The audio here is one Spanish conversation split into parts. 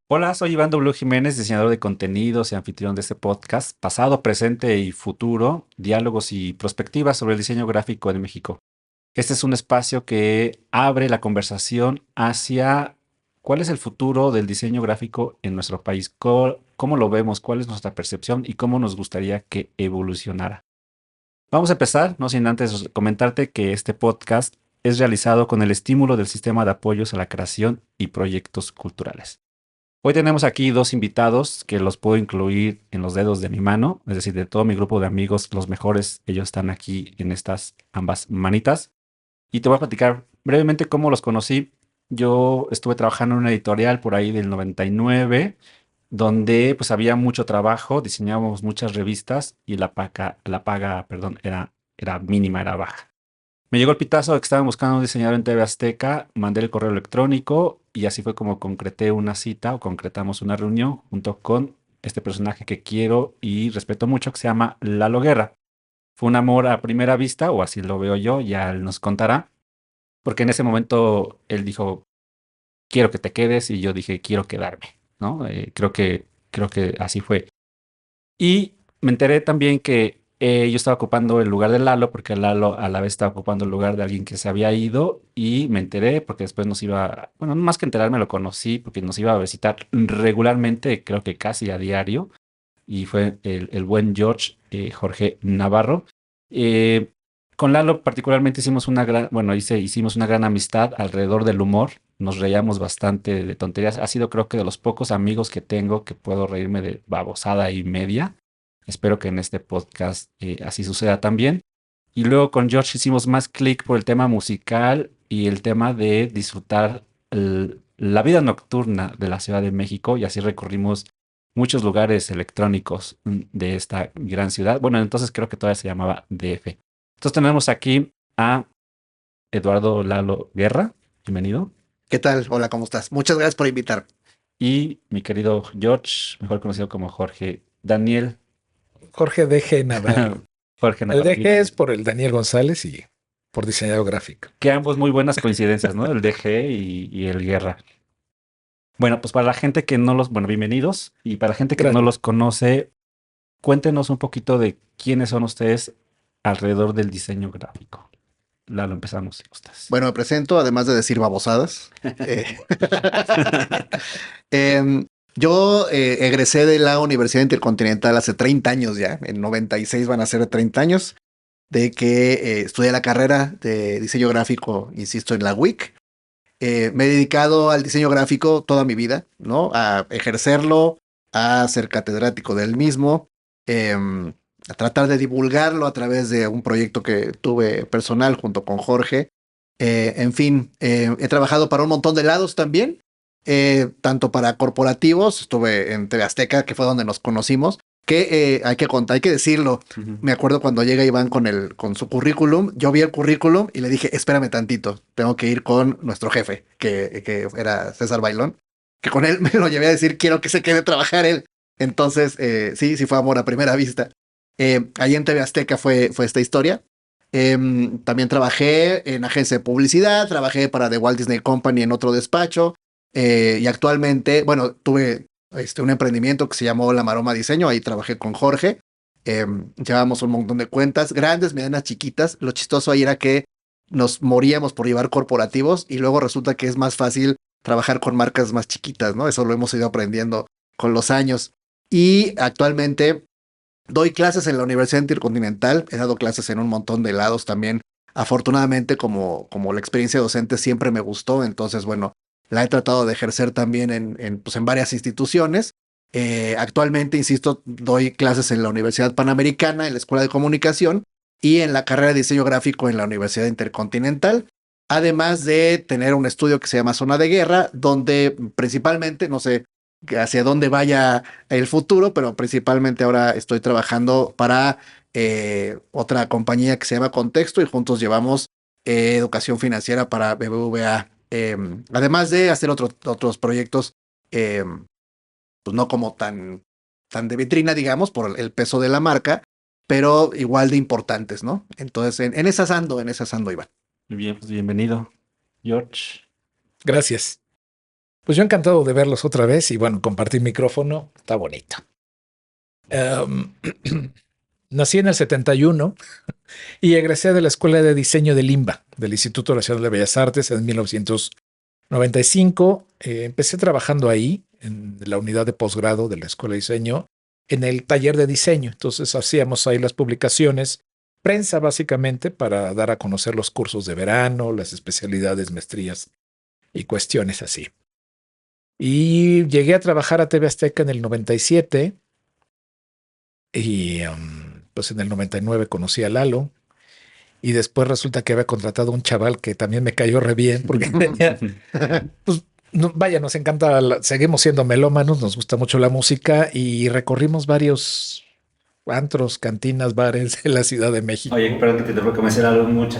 Hola, soy Iván W. Jiménez, diseñador de contenidos y anfitrión de este podcast, pasado, presente y futuro, diálogos y perspectivas sobre el diseño gráfico en México. Este es un espacio que abre la conversación hacia cuál es el futuro del diseño gráfico en nuestro país, cómo lo vemos, cuál es nuestra percepción y cómo nos gustaría que evolucionara. Vamos a empezar, no sin antes comentarte que este podcast es realizado con el estímulo del Sistema de Apoyos a la Creación y Proyectos Culturales. Hoy tenemos aquí dos invitados que los puedo incluir en los dedos de mi mano, es decir, de todo mi grupo de amigos, los mejores, ellos están aquí en estas ambas manitas. Y te voy a platicar brevemente cómo los conocí. Yo estuve trabajando en una editorial por ahí del 99, donde pues había mucho trabajo, diseñábamos muchas revistas y la paga, perdón, era mínima, era baja. Me llegó el pitazo de que estaban buscando un diseñador en TV Azteca, mandé el correo electrónico y así fue como concreté una cita o concretamos una reunión junto con este personaje que quiero y respeto mucho, que se llama Lalo Guerra. Fue un amor a primera vista, o así lo veo yo, ya él nos contará, porque en ese momento él dijo, quiero que te quedes y yo dije, quiero quedarme, ¿no? Creo que así fue. Y me enteré también que yo estaba ocupando el lugar de Lalo, porque Lalo a la vez estaba ocupando el lugar de alguien que se había ido, y me enteré porque después nos iba, bueno, no más que enterarme, lo conocí porque nos iba a visitar regularmente, creo que casi a diario, y fue el buen George, Jorge Navarro. Eh, con Lalo particularmente hicimos una gran, bueno, hicimos una gran amistad alrededor del humor. Nos reíamos bastante de tonterías. Ha sido creo que de los pocos amigos que tengo que puedo reírme de babosada y media. Espero que en este podcast así suceda también. Y luego con George hicimos más clic por el tema musical y el tema de disfrutar la vida nocturna de la Ciudad de México, y así recorrimos muchos lugares electrónicos de esta gran ciudad. Bueno, entonces creo que todavía se llamaba DF. Entonces tenemos aquí a Eduardo Lalo Guerra, bienvenido, ¿Qué tal? Hola, ¿cómo estás? Muchas gracias por invitarme. y mi querido George, mejor conocido como Jorge Daniel, Jorge DG Navarro. Jorge El Navarro, DG es por el Daniel González y por diseñador gráfico. que ambos muy buenas coincidencias, ¿no? El DG y el Guerra. Bueno, pues para la gente que no los, bueno, bienvenidos, y para la gente que no Gracias. los conoce, cuéntenos un poquito de quiénes son ustedes alrededor del diseño gráfico. Lalo, empezamos, si gustas. Bueno, me presento, además de decir babosadas. Eh, em, yo egresé de la Universidad Intercontinental hace 30 años ya. En 96 van a ser 30 años de que estudié la carrera de diseño gráfico, insisto, en la UIC. Me he dedicado al diseño gráfico toda mi vida, ¿no? A ejercerlo, a ser catedrático del mismo, em, a tratar de divulgarlo a través de un proyecto que tuve personal junto con Jorge. En fin, he trabajado para un montón de lados también, tanto para corporativos, estuve en TV Azteca, que fue donde nos conocimos, que hay que contar, hay que decirlo. Ujú. Me acuerdo cuando llega Iván con su currículum, yo vi el currículum y le dije, espérame tantito, tengo que ir con nuestro jefe, que era César Bailón, que con él me lo llevé a decir, quiero que se quede a trabajar él. Entonces, sí fue amor a primera vista. Ahí en TV Azteca fue esta historia. También trabajé en agencia de publicidad, trabajé para The Walt Disney Company en otro despacho, y actualmente, bueno, tuve un emprendimiento que se llamó La Maroma Diseño, ahí trabajé con Jorge. Llevábamos un montón de cuentas, grandes, medianas, chiquitas. Lo chistoso ahí era que nos moríamos por llevar corporativos y luego resulta que es más fácil trabajar con marcas más chiquitas, ¿no? Eso lo hemos ido aprendiendo con los años. Y actualmente doy clases en la Universidad Intercontinental, he dado clases en un montón de lados también. Afortunadamente, como la experiencia docente siempre me gustó, entonces, bueno, la he tratado de ejercer también pues en varias instituciones. Actualmente, insisto, doy clases en la Universidad Panamericana, en la Escuela de Comunicación y en la carrera de diseño gráfico en la Universidad Intercontinental, además de tener un estudio que se llama Zona de Guerra, donde principalmente, no sé hacia dónde vaya el futuro, pero principalmente ahora estoy trabajando para otra compañía que se llama Contexto y juntos llevamos educación financiera para BBVA. Además de hacer otros proyectos, eh, pues no como tan de vitrina, digamos, por el peso de la marca, pero igual de importantes, ¿no? Entonces, en esas ando, Iván. Muy bien, pues bienvenido, George. Gracias. Pues yo encantado de verlos otra vez y bueno, compartir micrófono, está bonito. Em, Nací en el 71 y egresé de la Escuela de Diseño de Limba, del Instituto Nacional de Bellas Artes en 1995. Empecé trabajando ahí, en la unidad de posgrado de la Escuela de Diseño, en el taller de diseño. Entonces hacíamos ahí las publicaciones, prensa básicamente, para dar a conocer los cursos de verano, las especialidades, maestrías y cuestiones así. Y llegué a trabajar a TV Azteca en el 97 y pues en el 99 conocí a Lalo. Y después resulta que había contratado a un chaval que también me cayó re bien porque tenía, pues vaya, nos encanta, seguimos siendo melómanos, nos gusta mucho la música y recorrimos varios antros, cantinas, bares en la Ciudad de México. Oye, perdón que te interrumpa, como decía algo mucho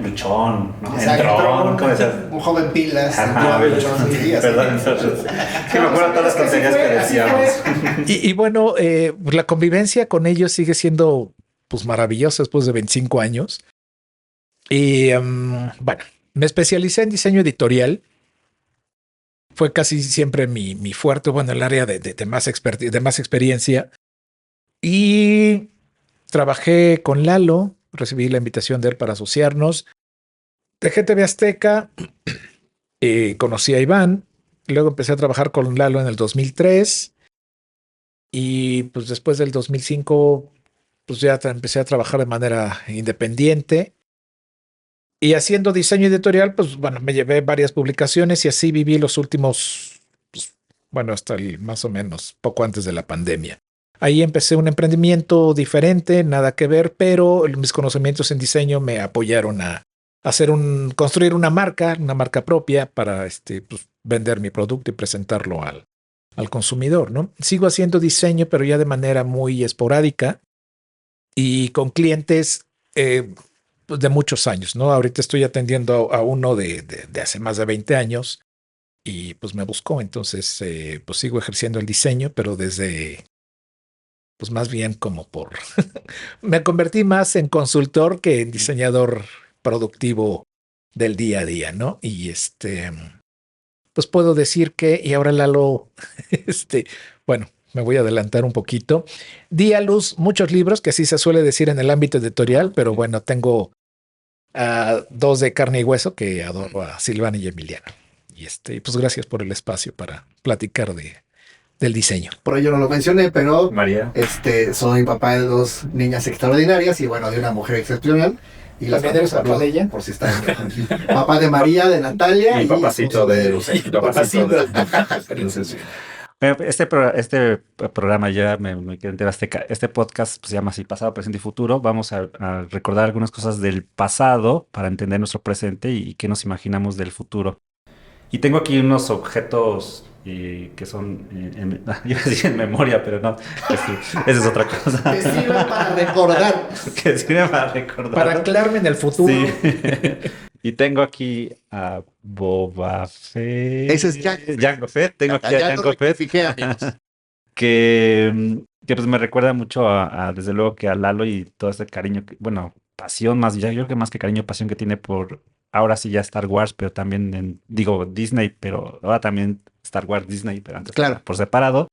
luchón, ¿no? Exacto. ¿Cómo decías? Un joven pilas. Ajá, Luchón, sí, así. perdón, entonces, que me acuerdo todas las tonterías que decíamos. Y bueno, pues la convivencia con ellos sigue siendo pues maravillosa después de 25 años. Y bueno, me especialicé en diseño editorial. Fue casi siempre mi fuerte, bueno, el área de más de más experiencia. Y trabajé con Lalo, recibí la invitación de él para asociarnos. Dejé TV Azteca, conocí a Iván, luego empecé a trabajar con Lalo en el 2003 y pues después del 2005 pues ya empecé a trabajar de manera independiente y haciendo diseño editorial, pues bueno, me llevé varias publicaciones y así viví los últimos, pues, bueno, hasta más o menos poco antes de la pandemia. Ahí empecé un emprendimiento diferente, nada que ver, pero mis conocimientos en diseño me apoyaron a construir una marca propia para pues, vender mi producto y presentarlo al consumidor, ¿no? Sigo haciendo diseño, pero ya de manera muy esporádica y con clientes pues, de muchos años, ¿no? Ahorita estoy atendiendo a uno de hace más de 20 años y pues me buscó, entonces pues sigo ejerciendo el diseño, pero desde pues más bien como me convertí más en consultor que en diseñador productivo del día a día, ¿no? Y pues puedo decir que, y ahora Lalo, bueno, me voy a adelantar un poquito. Di a luz muchos libros, que así se suele decir en el ámbito editorial, pero bueno, tengo dos de carne y hueso que adoro, a Silvana y Emiliano. Y pues gracias por el espacio para platicar del diseño. Por ello no lo mencioné, pero María. soy papá de dos niñas extraordinarias y bueno, de una mujer excepcional. Y las ¿También eres papá de ella? Por si están. Papá de María, de Natalia. Y papacito de Lucía. Papacito de Este programa ya me quedé en Azteca. Este podcast pues, se llama así Pasado, Presente y Futuro. Vamos a recordar algunas cosas del pasado para entender nuestro presente y qué nos imaginamos del futuro. Y tengo aquí unos objetos que son, iba a decir en memoria, pero no, esa es otra cosa. Que sirven para recordar. Que sirven para recordar. Para anclarme en el futuro. Sí. Y tengo aquí a Boba Fett. Ese es Jango Fett. Tengo aquí a Ya lo Jango Fett. rectifiqué, amigos. Que pues me recuerda mucho desde luego que a Lalo y todo ese cariño, bueno, pasión más, yo creo que más que cariño, pasión que tiene por, ahora sí ya Star Wars, pero también, digo Disney, pero ahora también Star Wars Disney, pero antes Claro. por separado.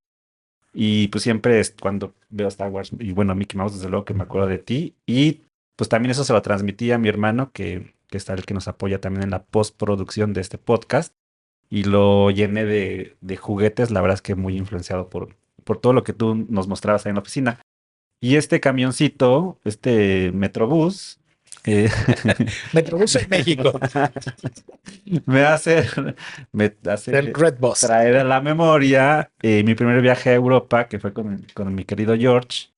Y pues siempre es cuando veo Star Wars, y bueno, Mickey Mouse, desde luego que me acuerdo de ti. Y pues también eso se lo transmití a mi hermano, que está el que nos apoya también en la postproducción de este podcast. Y lo llené de juguetes, la verdad es que muy influenciado por todo lo que tú nos mostrabas ahí en la oficina. Y este camioncito, este Metrobús, Metrobús en México. me hace Del Red Bus. traer a la memoria mi primer viaje a Europa, que fue con mi querido George,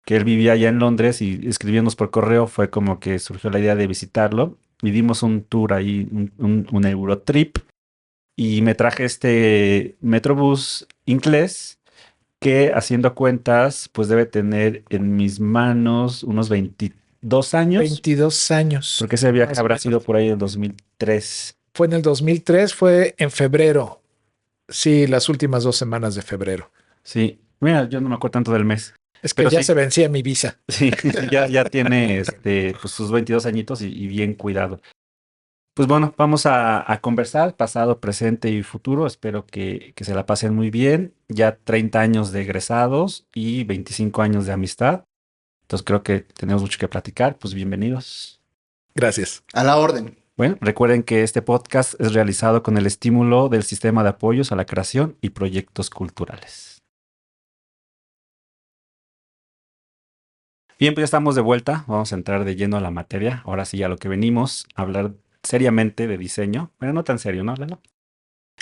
que él vivía allá en Londres y escribiéndonos por correo fue como que surgió la idea de visitarlo y dimos un tour ahí, un Eurotrip y me traje este Metrobús inglés que haciendo cuentas pues debe tener en mis manos unos 22 años. 22 años. Porque ese viaje Más habrá o menos. sido por ahí en 2003. Fue en el 2003, fue en febrero. Sí, las últimas 2 semanas de febrero. Sí, mira, yo no me acuerdo tanto del mes. Es que Pero ya sí. se vencía mi visa. Sí, ya tiene pues sus 22 añitos y bien cuidado. Pues bueno, vamos a conversar pasado, presente y futuro. Espero que se la pasen muy bien. Ya 30 años de egresados y 25 años de amistad. Entonces creo que tenemos mucho que platicar. Pues bienvenidos. Gracias. A la orden. Bueno, recuerden que este podcast es realizado con el estímulo del Sistema de Apoyos a la Creación y Proyectos Culturales. Bien, pues ya estamos de vuelta. Vamos a entrar de lleno a la materia. Ahora sí, a lo que venimos, a hablar seriamente de diseño. Pero no tan serio, ¿no, Lalo?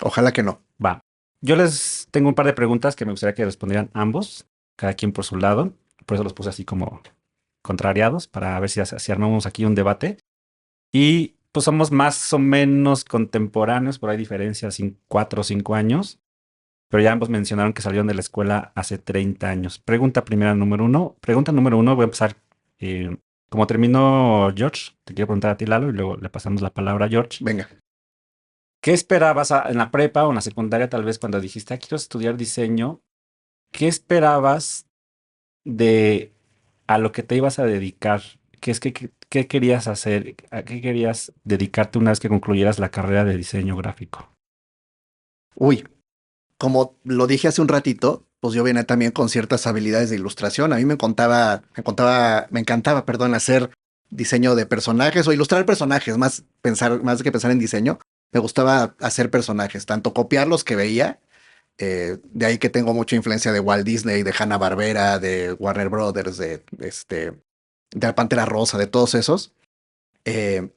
Ojalá que no. Va. Yo les tengo un par de preguntas que me gustaría que respondieran ambos, cada quien por su lado. Por eso los puse así como contrariados, para ver si armamos aquí un debate. Y pues somos más o menos contemporáneos, por ahí diferencias en 4 o 5 años. Pero ya ambos mencionaron que salieron de la escuela hace 30 años. Pregunta primera número uno. Pregunta número uno, voy a empezar. Como terminó George, te quiero preguntar a ti, Lalo, y luego le pasamos la palabra a George. Venga. ¿Qué esperabas en la prepa o en la secundaria, tal vez, cuando dijiste, quiero estudiar diseño? ¿Qué esperabas de a lo que te ibas a dedicar? ¿Qué querías hacer? ¿A qué querías dedicarte una vez que concluyeras la carrera de diseño gráfico? Uy, como lo dije hace un ratito, pues yo venía también con ciertas habilidades de ilustración. A mí me encantaba, perdón, hacer diseño de personajes o ilustrar personajes, más que pensar en diseño. Me gustaba hacer personajes, tanto copiar los que veía, de ahí que tengo mucha influencia de Walt Disney, de Hanna-Barbera, de Warner Brothers, de la Pantera Rosa, de todos esos. Eh,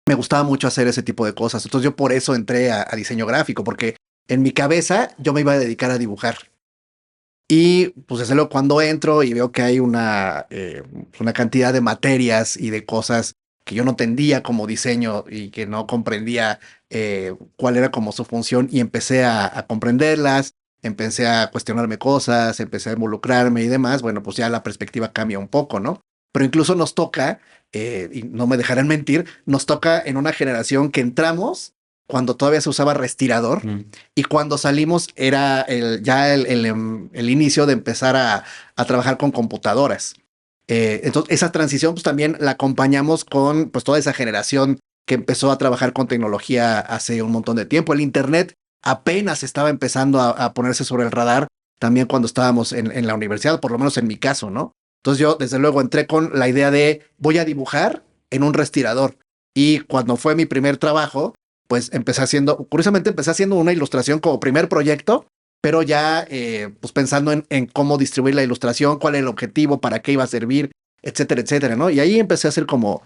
Me gustaba mucho hacer ese tipo de cosas. Entonces yo por eso entré a diseño gráfico, porque en mi cabeza yo me iba a dedicar a dibujar. Y pues desde luego cuando entro y veo que hay una cantidad de materias y de cosas que yo no entendía como diseño y que no comprendía cuál era como su función y empecé a comprenderlas, empecé a cuestionarme cosas, empecé a involucrarme y demás, bueno, pues ya la perspectiva cambia un poco, ¿no? Pero incluso nos toca, y no me dejarán mentir, nos toca en una generación que entramos cuando todavía se usaba respirador y cuando salimos era el inicio de empezar a trabajar con computadoras. Entonces, esa transición pues también la acompañamos con pues toda esa generación que empezó a trabajar con tecnología hace un montón de tiempo. El Internet apenas estaba empezando a ponerse sobre el radar también cuando estábamos en la universidad, por lo menos en mi caso, ¿no? Entonces yo desde luego entré con la idea de voy a dibujar en un respirador. Y cuando fue mi primer trabajo, pues curiosamente empecé haciendo una ilustración como primer proyecto, pero ya pues pensando en cómo distribuir la ilustración, cuál era el objetivo, para qué iba a servir, etcétera, etcétera, ¿no? Y ahí empecé a hacer como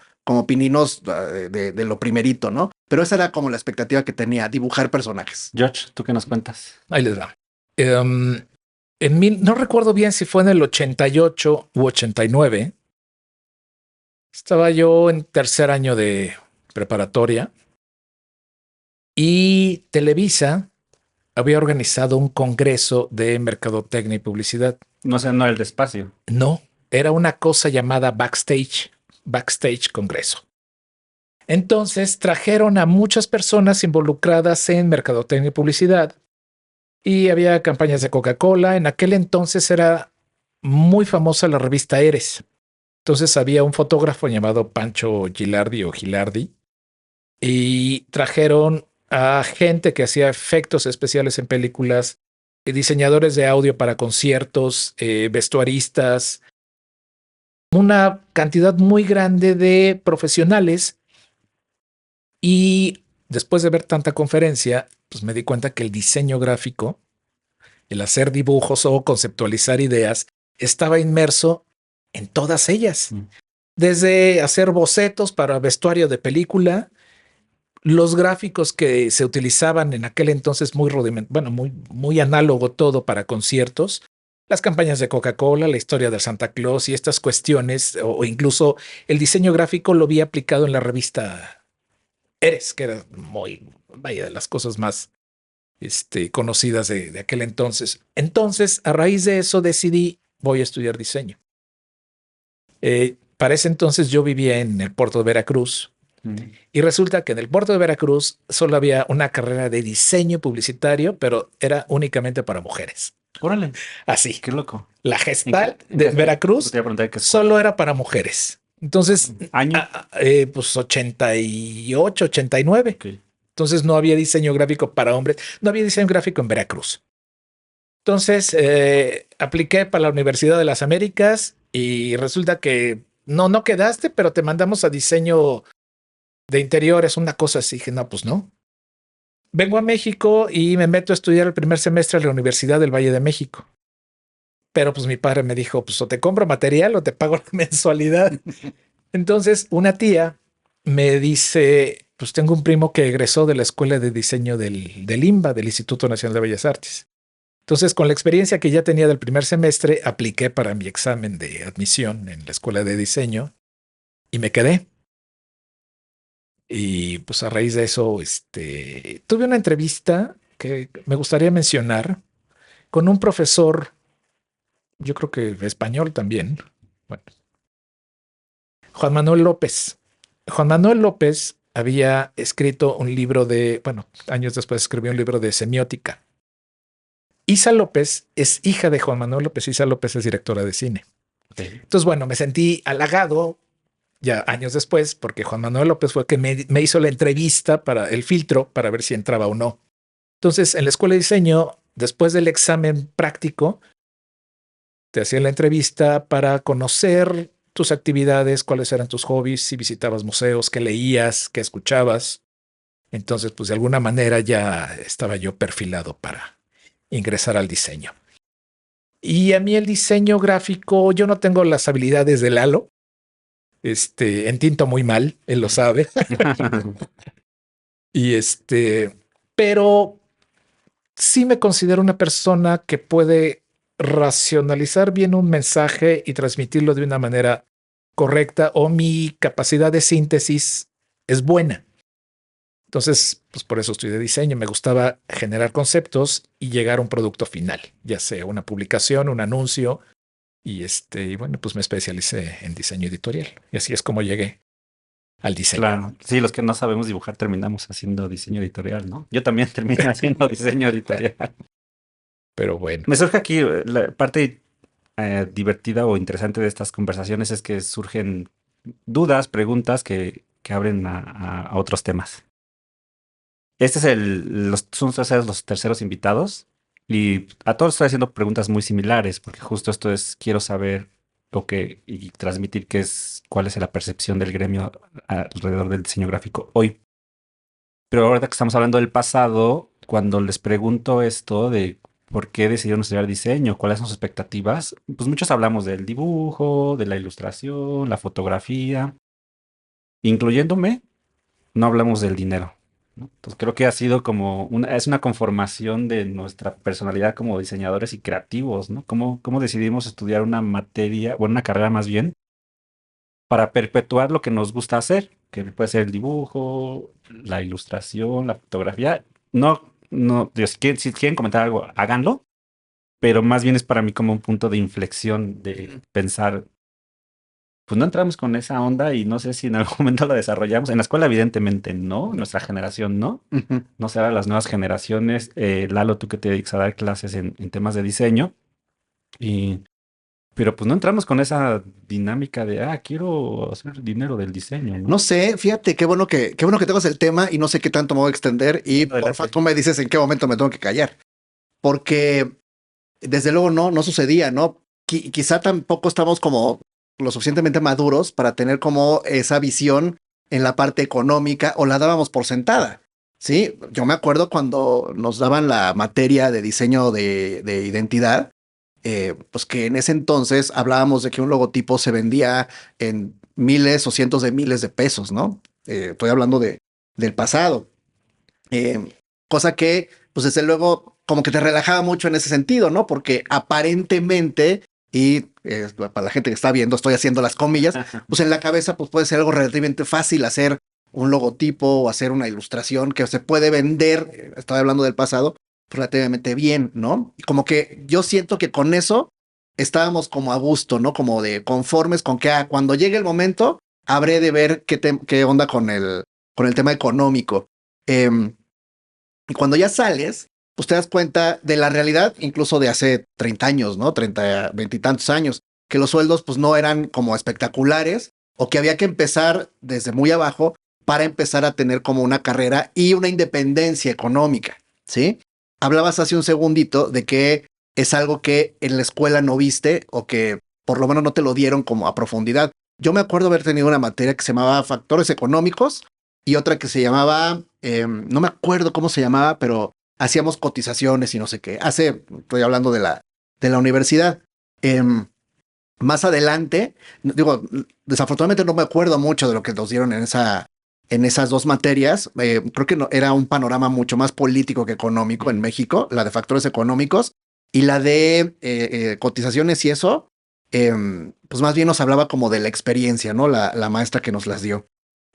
pininos de lo primerito, ¿no? Pero esa era como la expectativa que tenía, dibujar personajes. George, ¿tú qué nos cuentas? Ahí les va. No recuerdo bien si fue en el 88 u 89. Estaba yo en tercer año de preparatoria y Televisa había organizado un congreso de mercadotecnia y publicidad. No sé, no el despacio. No, era una cosa llamada Backstage Congreso. Entonces trajeron a muchas personas involucradas en mercadotecnia y publicidad y había campañas de Coca-Cola. En aquel entonces era muy famosa la revista Eres. Entonces había un fotógrafo llamado Pancho Gilardi o Gilardi y trajeron a gente que hacía efectos especiales en películas, diseñadores de audio para conciertos, vestuaristas, una cantidad muy grande de profesionales. Y después de ver tanta conferencia, pues me di cuenta que el diseño gráfico, el hacer dibujos o conceptualizar ideas, estaba inmerso en todas ellas. Desde hacer bocetos para vestuario de película, los gráficos que se utilizaban en aquel entonces muy análogo todo para conciertos, las campañas de Coca-Cola, la historia de Santa Claus y estas cuestiones, o incluso el diseño gráfico lo vi aplicado en la revista Eres, que era de las cosas más conocidas de aquel entonces. Entonces, a raíz de eso decidí, voy a estudiar diseño. Para ese entonces yo vivía en el puerto de Veracruz y resulta que en el puerto de Veracruz solo había una carrera de diseño publicitario, pero era únicamente para mujeres. Órale. Así. Qué loco. La Gestalt de Veracruz solo era para mujeres. Entonces, ¿Año? pues 88, 89. Ok. Entonces no había diseño gráfico para hombres, no había diseño gráfico en Veracruz. Entonces apliqué para la Universidad de las Américas y resulta que no quedaste, pero te mandamos a diseño de interiores, una cosa así. Dije, no, pues no. Vengo a México y me meto a estudiar el primer semestre en la Universidad del Valle de México. Pero pues mi padre me dijo, pues o te compro material o te pago la mensualidad. Entonces una tía me dice, pues tengo un primo que egresó de la Escuela de Diseño del INBA, del Instituto Nacional de Bellas Artes. Entonces, con la experiencia que ya tenía del primer semestre, apliqué para mi examen de admisión en la Escuela de Diseño y me quedé. Y pues a raíz de eso, tuve una entrevista que me gustaría mencionar con un profesor, yo creo que español también, bueno, Juan Manuel López. Juan Manuel López había escrito un libro bueno, años después escribió un libro de semiótica. Isa López es hija de Juan Manuel López. Isa López es directora de cine. Okay. Entonces, bueno, me sentí halagado ya años después porque Juan Manuel López fue el que me hizo la entrevista para el filtro para ver si entraba o no. Entonces, en la escuela de diseño, después del examen práctico, te hacían la entrevista para conocer tus actividades, cuáles eran tus hobbies, si visitabas museos, qué leías, qué escuchabas. Entonces, pues de alguna manera ya estaba yo perfilado para ingresar al diseño. Y a mí el diseño gráfico, yo no tengo las habilidades de Lalo. Entinto muy mal, él lo sabe. Y pero sí me considero una persona que puede racionalizar bien un mensaje y transmitirlo de una manera correcta, o mi capacidad de síntesis es buena. Entonces, pues por eso estudié diseño. Me gustaba generar conceptos y llegar a un producto final, ya sea una publicación, un anuncio. Y bueno, pues me especialicé en diseño editorial. Y así es como llegué al diseño. Claro, sí, los que no sabemos dibujar terminamos haciendo diseño editorial, ¿no? Yo también terminé haciendo diseño editorial. Pero bueno, Me surge aquí la parte divertida o interesante de estas conversaciones es que surgen dudas, preguntas que abren a otros temas. Este es son ustedes los terceros invitados y a todos estoy haciendo preguntas muy similares porque justo esto es, quiero saber y transmitir cuál es la percepción del gremio alrededor del diseño gráfico hoy. Pero ahora que estamos hablando del pasado, cuando les pregunto esto de por qué decidieron estudiar diseño, cuáles son sus expectativas, pues muchos hablamos del dibujo, de la ilustración, la fotografía, incluyéndome, no hablamos del dinero, ¿no? Entonces creo que ha sido es una conformación de nuestra personalidad como diseñadores y creativos, ¿no? ¿Cómo decidimos estudiar una materia, bueno, una carrera más bien, para perpetuar lo que nos gusta hacer, que puede ser el dibujo, la ilustración, la fotografía? No, Dios, si quieren comentar algo, háganlo, pero más bien es para mí como un punto de inflexión de pensar, pues no entramos con esa onda y no sé si en algún momento la desarrollamos. En la escuela, evidentemente, no. Nuestra generación, no. Ujú. No sé, ahora las nuevas generaciones. Lalo, tú que te dedicas a dar clases en temas de diseño. Pero pues no entramos con esa dinámica de, quiero hacer dinero del diseño, ¿no? No sé, fíjate, qué bueno que tengas el tema y no sé qué tanto me voy a extender y Adelante. porfa, tú me dices en qué momento me tengo que callar. Porque desde luego no sucedía, ¿no? Quizá tampoco estamos como lo suficientemente maduros para tener como esa visión en la parte económica o la dábamos por sentada. Sí, yo me acuerdo cuando nos daban la materia de diseño de identidad, pues que en ese entonces hablábamos de que un logotipo se vendía en miles o cientos de miles de pesos, ¿no? Estoy hablando del pasado. Cosa que, pues desde luego, como que te relajaba mucho en ese sentido, ¿no? Porque aparentemente, y para la gente que está viendo, estoy haciendo las comillas, pues en la cabeza pues puede ser algo relativamente fácil hacer un logotipo o hacer una ilustración que se puede vender, estoy hablando del pasado, relativamente bien, ¿no? Y como que yo siento que con eso estábamos como a gusto, ¿no? Como de conformes con que cuando llegue el momento, habré de ver qué onda con el tema económico. Y cuando ya sales, pues te das cuenta de la realidad, incluso de hace 30 años, ¿no? 30, 20 y tantos años, que los sueldos pues no eran como espectaculares o que había que empezar desde muy abajo para empezar a tener como una carrera y una independencia económica, ¿sí? Hablabas hace un segundito de que es algo que en la escuela no viste o que por lo menos no te lo dieron como a profundidad. Yo me acuerdo haber tenido una materia que se llamaba factores económicos y otra que se llamaba, no me acuerdo cómo se llamaba, pero hacíamos cotizaciones y no sé qué. Estoy hablando de la universidad. Más adelante, digo, desafortunadamente no me acuerdo mucho de lo que nos dieron en esas dos materias. Creo que era un panorama mucho más político que económico en México, la de factores económicos y la de cotizaciones y eso, pues más bien nos hablaba como de la experiencia, ¿no? La maestra que nos las dio.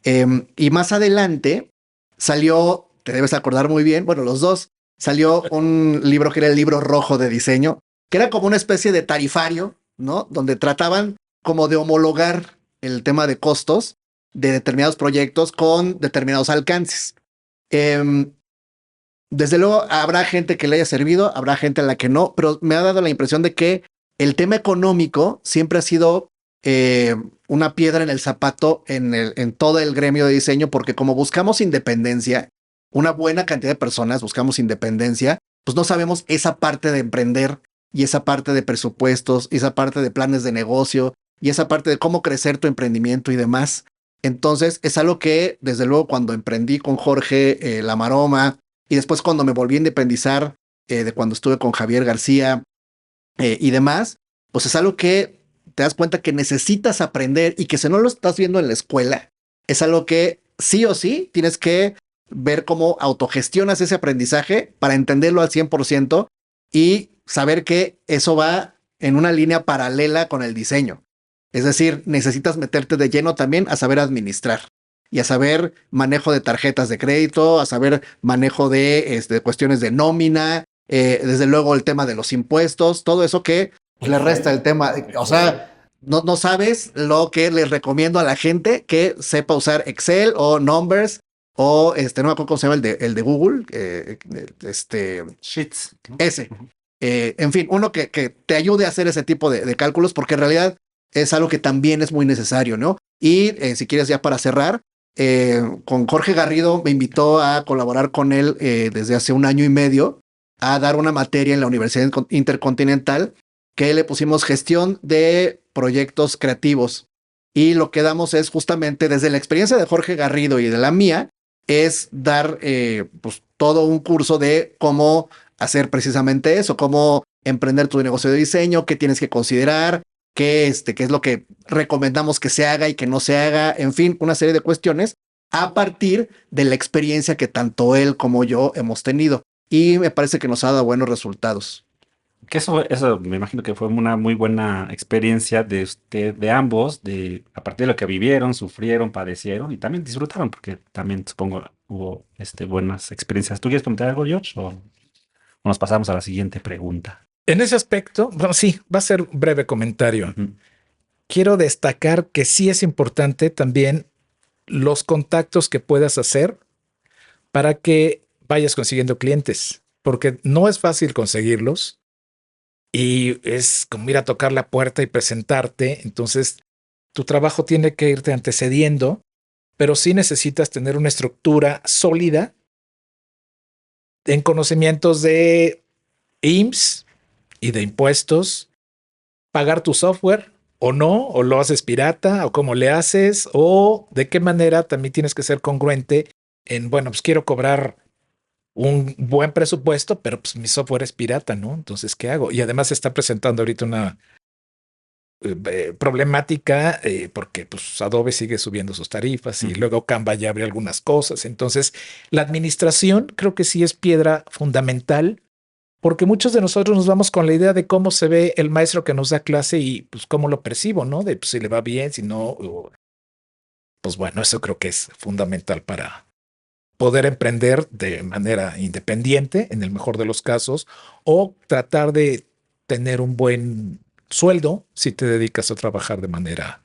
Y más adelante salió, te debes acordar muy bien, bueno, los dos, salió un libro que era el libro rojo de diseño, que era como una especie de tarifario, ¿no? Donde trataban como de homologar el tema de costos de determinados proyectos con determinados alcances. Desde luego habrá gente que le haya servido, habrá gente a la que no, pero me ha dado la impresión de que el tema económico siempre ha sido una piedra en el zapato en todo el gremio de diseño, porque como buscamos independencia, una buena cantidad de personas buscamos independencia, pues no sabemos esa parte de emprender y esa parte de presupuestos, y esa parte de planes de negocio y esa parte de cómo crecer tu emprendimiento y demás. Entonces es algo que desde luego cuando emprendí con Jorge La Maroma y después cuando me volví a independizar de cuando estuve con Javier García y demás, pues es algo que te das cuenta que necesitas aprender y que si no lo estás viendo en la escuela, es algo que sí o sí tienes que ver cómo autogestionas ese aprendizaje para entenderlo al 100% y saber que eso va en una línea paralela con el diseño. Es decir, necesitas meterte de lleno también a saber administrar y a saber manejo de tarjetas de crédito, a saber manejo de cuestiones de nómina, desde luego el tema de los impuestos, todo eso que le resta el tema. O sea, no sabes lo que les recomiendo a la gente que sepa usar Excel o Numbers o no me acuerdo cómo se llama el de Google, Sheets, ¿no? ese. En fin, uno que te ayude a hacer ese tipo de cálculos, porque en realidad es algo que también es muy necesario, ¿no? Y si quieres ya para cerrar, con Jorge Garrido me invitó a colaborar con él desde hace 1 año y medio a dar una materia en la Universidad Intercontinental que le pusimos gestión de proyectos creativos. Y lo que damos es justamente desde la experiencia de Jorge Garrido y de la mía, es dar pues todo un curso de cómo hacer precisamente eso, cómo emprender tu negocio de diseño, qué tienes que considerar, qué es lo que recomendamos que se haga y que no se haga, en fin, una serie de cuestiones a partir de la experiencia que tanto él como yo hemos tenido. Y me parece que nos ha dado buenos resultados. Que eso me imagino que fue una muy buena experiencia de usted, de ambos, a partir de lo que vivieron, sufrieron, padecieron y también disfrutaron, porque también supongo hubo buenas experiencias. ¿Tú quieres comentar algo, George? ¿O nos pasamos a la siguiente pregunta? En ese aspecto, bueno, sí, va a ser un breve comentario. Ujú. Quiero destacar que sí es importante también los contactos que puedas hacer para que vayas consiguiendo clientes, porque no es fácil conseguirlos y es como ir a tocar la puerta y presentarte. Entonces, tu trabajo tiene que irte antecediendo, pero sí necesitas tener una estructura sólida en conocimientos de IMSS y de impuestos, pagar tu software o no, o lo haces pirata, o cómo le haces, o de qué manera también tienes que ser congruente en, bueno, pues quiero cobrar un buen presupuesto, pero pues mi software es pirata, ¿no? Entonces, ¿qué hago? Y además se está presentando ahorita una problemática porque pues Adobe sigue subiendo sus tarifas y luego Canva ya abre algunas cosas. Entonces, la administración creo que sí es piedra fundamental porque muchos de nosotros nos vamos con la idea de cómo se ve el maestro que nos da clase y pues cómo lo percibo, ¿no? De pues, si le va bien, si no, pues bueno, eso creo que es fundamental para poder emprender de manera independiente, en el mejor de los casos, o tratar de tener un buen sueldo si te dedicas a trabajar de manera,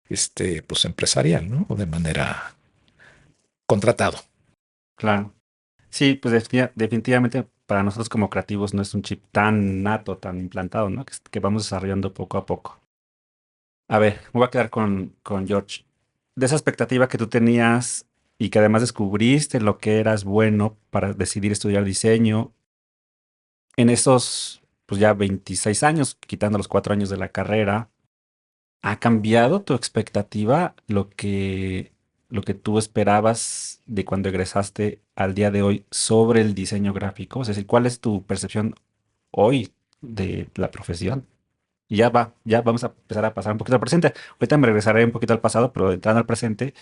pues empresarial, ¿no? O de manera contratado. Claro. Sí, pues definitivamente para nosotros como creativos no es un chip tan nato, tan implantado, ¿no? Que vamos desarrollando poco a poco. A ver, me voy a quedar con George. De esa expectativa que tú tenías y que además descubriste lo que eras bueno para decidir estudiar diseño, en esos, pues ya 26 años, quitando los 4 años de la carrera, ¿ha cambiado tu expectativa, lo que tú esperabas de cuando egresaste al día de hoy sobre el diseño gráfico? Es decir, ¿cuál es tu percepción hoy de la profesión? Y ya vamos a empezar a pasar un poquito al presente. Ahorita me regresaré un poquito al pasado, pero entrando al presente,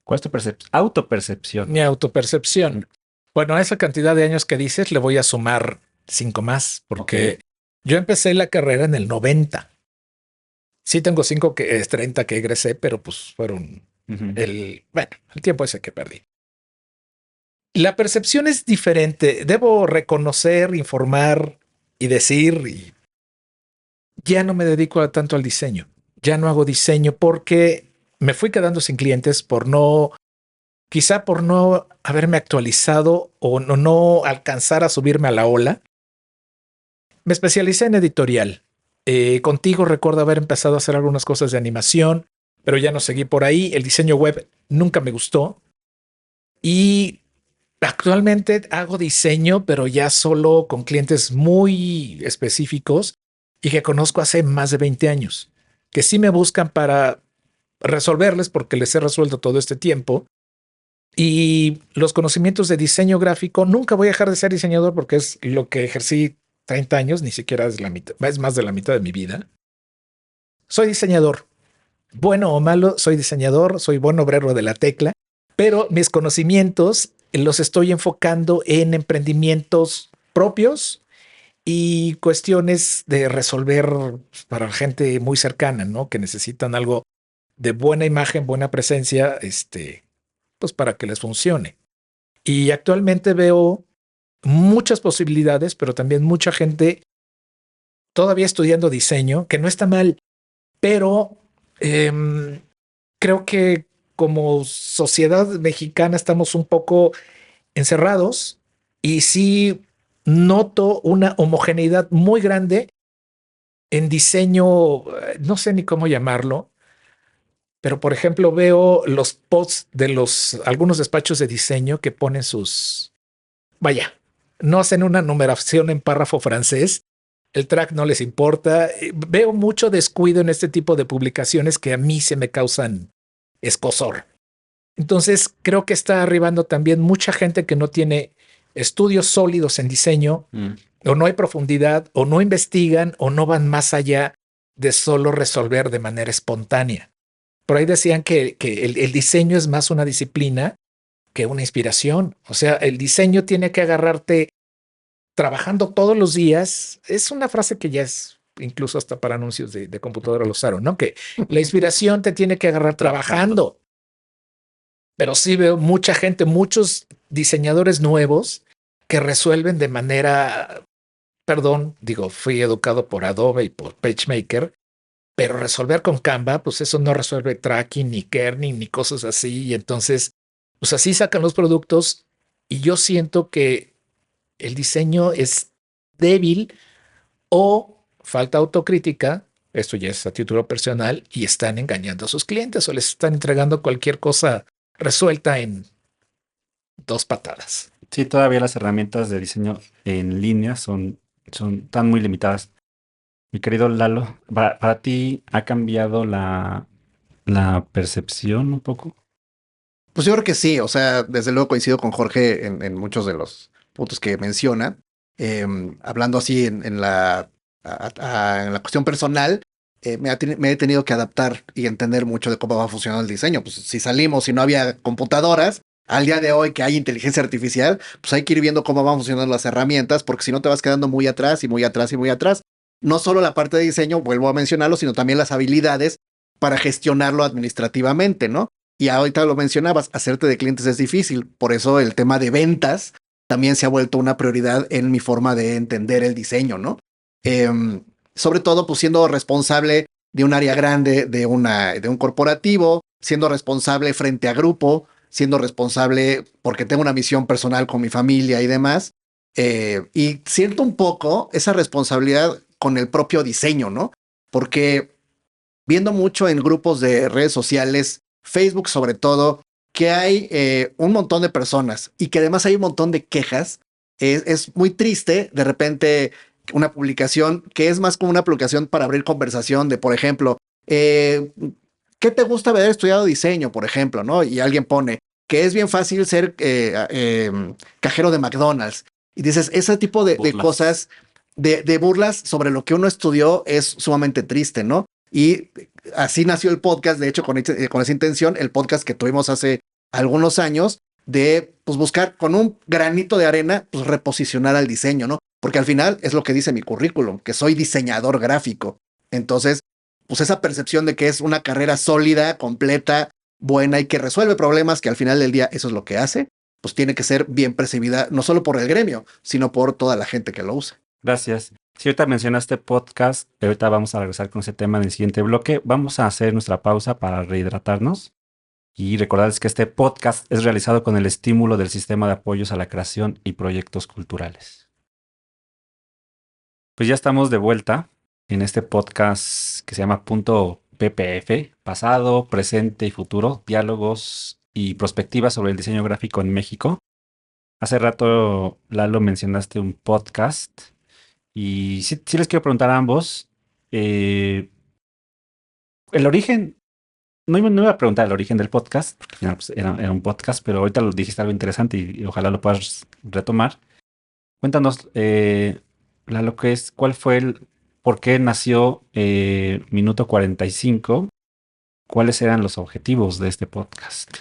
¿cuál es tu autopercepción? Mi autopercepción. Bueno, a esa cantidad de años que dices le voy a sumar 5 más, porque Ok. yo empecé la carrera en el 90. Sí tengo 5 que es 30 que egresé, pero pues fueron Ujú. el tiempo ese que perdí. La percepción es diferente. Debo reconocer, informar y decir, y ya no me dedico tanto al diseño. Ya no hago diseño porque me fui quedando sin clientes por no, quizá por no haberme actualizado o no alcanzar a subirme a la ola. Me especialicé en editorial. Contigo recuerdo haber empezado a hacer algunas cosas de animación, pero ya no seguí por ahí. El diseño web nunca me gustó y actualmente hago diseño, pero ya solo con clientes muy específicos y que conozco hace más de 20 años, que sí me buscan para resolverles porque les he resuelto todo este tiempo. Y los conocimientos de diseño gráfico, nunca voy a dejar de ser diseñador porque es lo que ejercí 30 años, ni siquiera es la mitad, es más de la mitad de mi vida. Soy diseñador, bueno o malo, soy diseñador, soy buen obrero de la tecla, pero mis conocimientos los estoy enfocando en emprendimientos propios y cuestiones de resolver para gente muy cercana, ¿no? Que necesitan algo de buena imagen, buena presencia, pues para que les funcione. Y actualmente veo muchas posibilidades, pero también mucha gente todavía estudiando diseño, que no está mal, pero creo que como sociedad mexicana estamos un poco encerrados y sí noto una homogeneidad muy grande en diseño, no sé ni cómo llamarlo, pero por ejemplo veo los posts de algunos despachos de diseño que ponen vaya, no hacen una numeración en párrafo francés, el track no les importa. Veo mucho descuido en este tipo de publicaciones que a mí se me causan escozor. Entonces creo que está arribando también mucha gente que no tiene estudios sólidos en diseño, Mm. o no hay profundidad, o no investigan, o no van más allá de solo resolver de manera espontánea. Por ahí decían que el diseño es más una disciplina que una inspiración. O sea, el diseño tiene que agarrarte trabajando todos los días. Es una frase que ya es incluso hasta para anuncios de computadora lo usaron, ¿no? Que la inspiración te tiene que agarrar trabajando. Pero sí veo mucha gente, muchos diseñadores nuevos que resuelven de manera, perdón, digo, fui educado por Adobe y por PageMaker, pero resolver con Canva, pues eso no resuelve tracking, ni kerning, ni cosas así. Y entonces, pues así sacan los productos. Y yo siento que el diseño es débil o falta autocrítica. Esto ya es a título personal y están engañando a sus clientes o les están entregando cualquier cosa resuelta en 2 patadas. Sí, todavía las herramientas de diseño en línea tan muy limitadas. Mi querido Lalo, para ti ha cambiado la percepción un poco. Pues yo creo que sí, o sea, desde luego coincido con Jorge en muchos de los puntos que menciona. Hablando así en la cuestión personal, me he tenido que adaptar y entender mucho de cómo va a funcionar el diseño. Pues si salimos y no había computadoras, al día de hoy que hay inteligencia artificial, pues hay que ir viendo cómo van funcionando las herramientas, porque si no te vas quedando muy atrás y muy atrás y muy atrás. No solo la parte de diseño, vuelvo a mencionarlo, sino también las habilidades para gestionarlo administrativamente, ¿no? Y ahorita lo mencionabas, hacerte de clientes es difícil, por eso el tema de ventas también se ha vuelto una prioridad en mi forma de entender el diseño, ¿no? Sobre todo, pues siendo responsable de un área grande, de un corporativo, siendo responsable frente a grupo, siendo responsable porque tengo una misión personal con mi familia y demás. Y siento un poco esa responsabilidad con el propio diseño, ¿no? Porque viendo mucho en grupos de redes sociales, Facebook sobre todo, que hay un montón de personas y que además hay un montón de quejas. Es muy triste de repente una publicación que es más como una publicación para abrir conversación de, por ejemplo, ¿qué te gusta haber estudiado diseño, por ejemplo? ¿No? Y alguien pone que es bien fácil ser cajero de McDonald's. Y dices, ese tipo de cosas, de burlas sobre lo que uno estudió es sumamente triste, ¿no? Y así nació el podcast, de hecho, con esa intención, el podcast que tuvimos hace algunos años, de pues, buscar con un granito de arena, pues reposicionar al diseño, ¿no? Porque al final es lo que dice mi currículum, que soy diseñador gráfico. Entonces, pues esa percepción de que es una carrera sólida, completa, buena y que resuelve problemas, que al final del día eso es lo que hace, pues tiene que ser bien percibida, no solo por el gremio, sino por toda la gente que lo usa. Gracias. Si ahorita mencionaste podcast, ahorita vamos a regresar con ese tema en el siguiente bloque. Vamos a hacer nuestra pausa para rehidratarnos y recordarles que este podcast es realizado con el estímulo del Sistema de Apoyos a la Creación y Proyectos Culturales. Pues ya estamos de vuelta en este podcast que se llama Punto PPF, pasado, presente y futuro, diálogos y perspectivas sobre el diseño gráfico en México. Hace rato, Lalo, mencionaste un podcast y sí les quiero preguntar a ambos, el origen, no iba a preguntar el origen del podcast, porque al final pues, era un podcast, pero ahorita lo dijiste algo interesante y ojalá lo puedas retomar. Cuéntanos, Lalo, ¿cuál fue por qué nació Minuto 45? ¿Cuáles eran los objetivos de este podcast?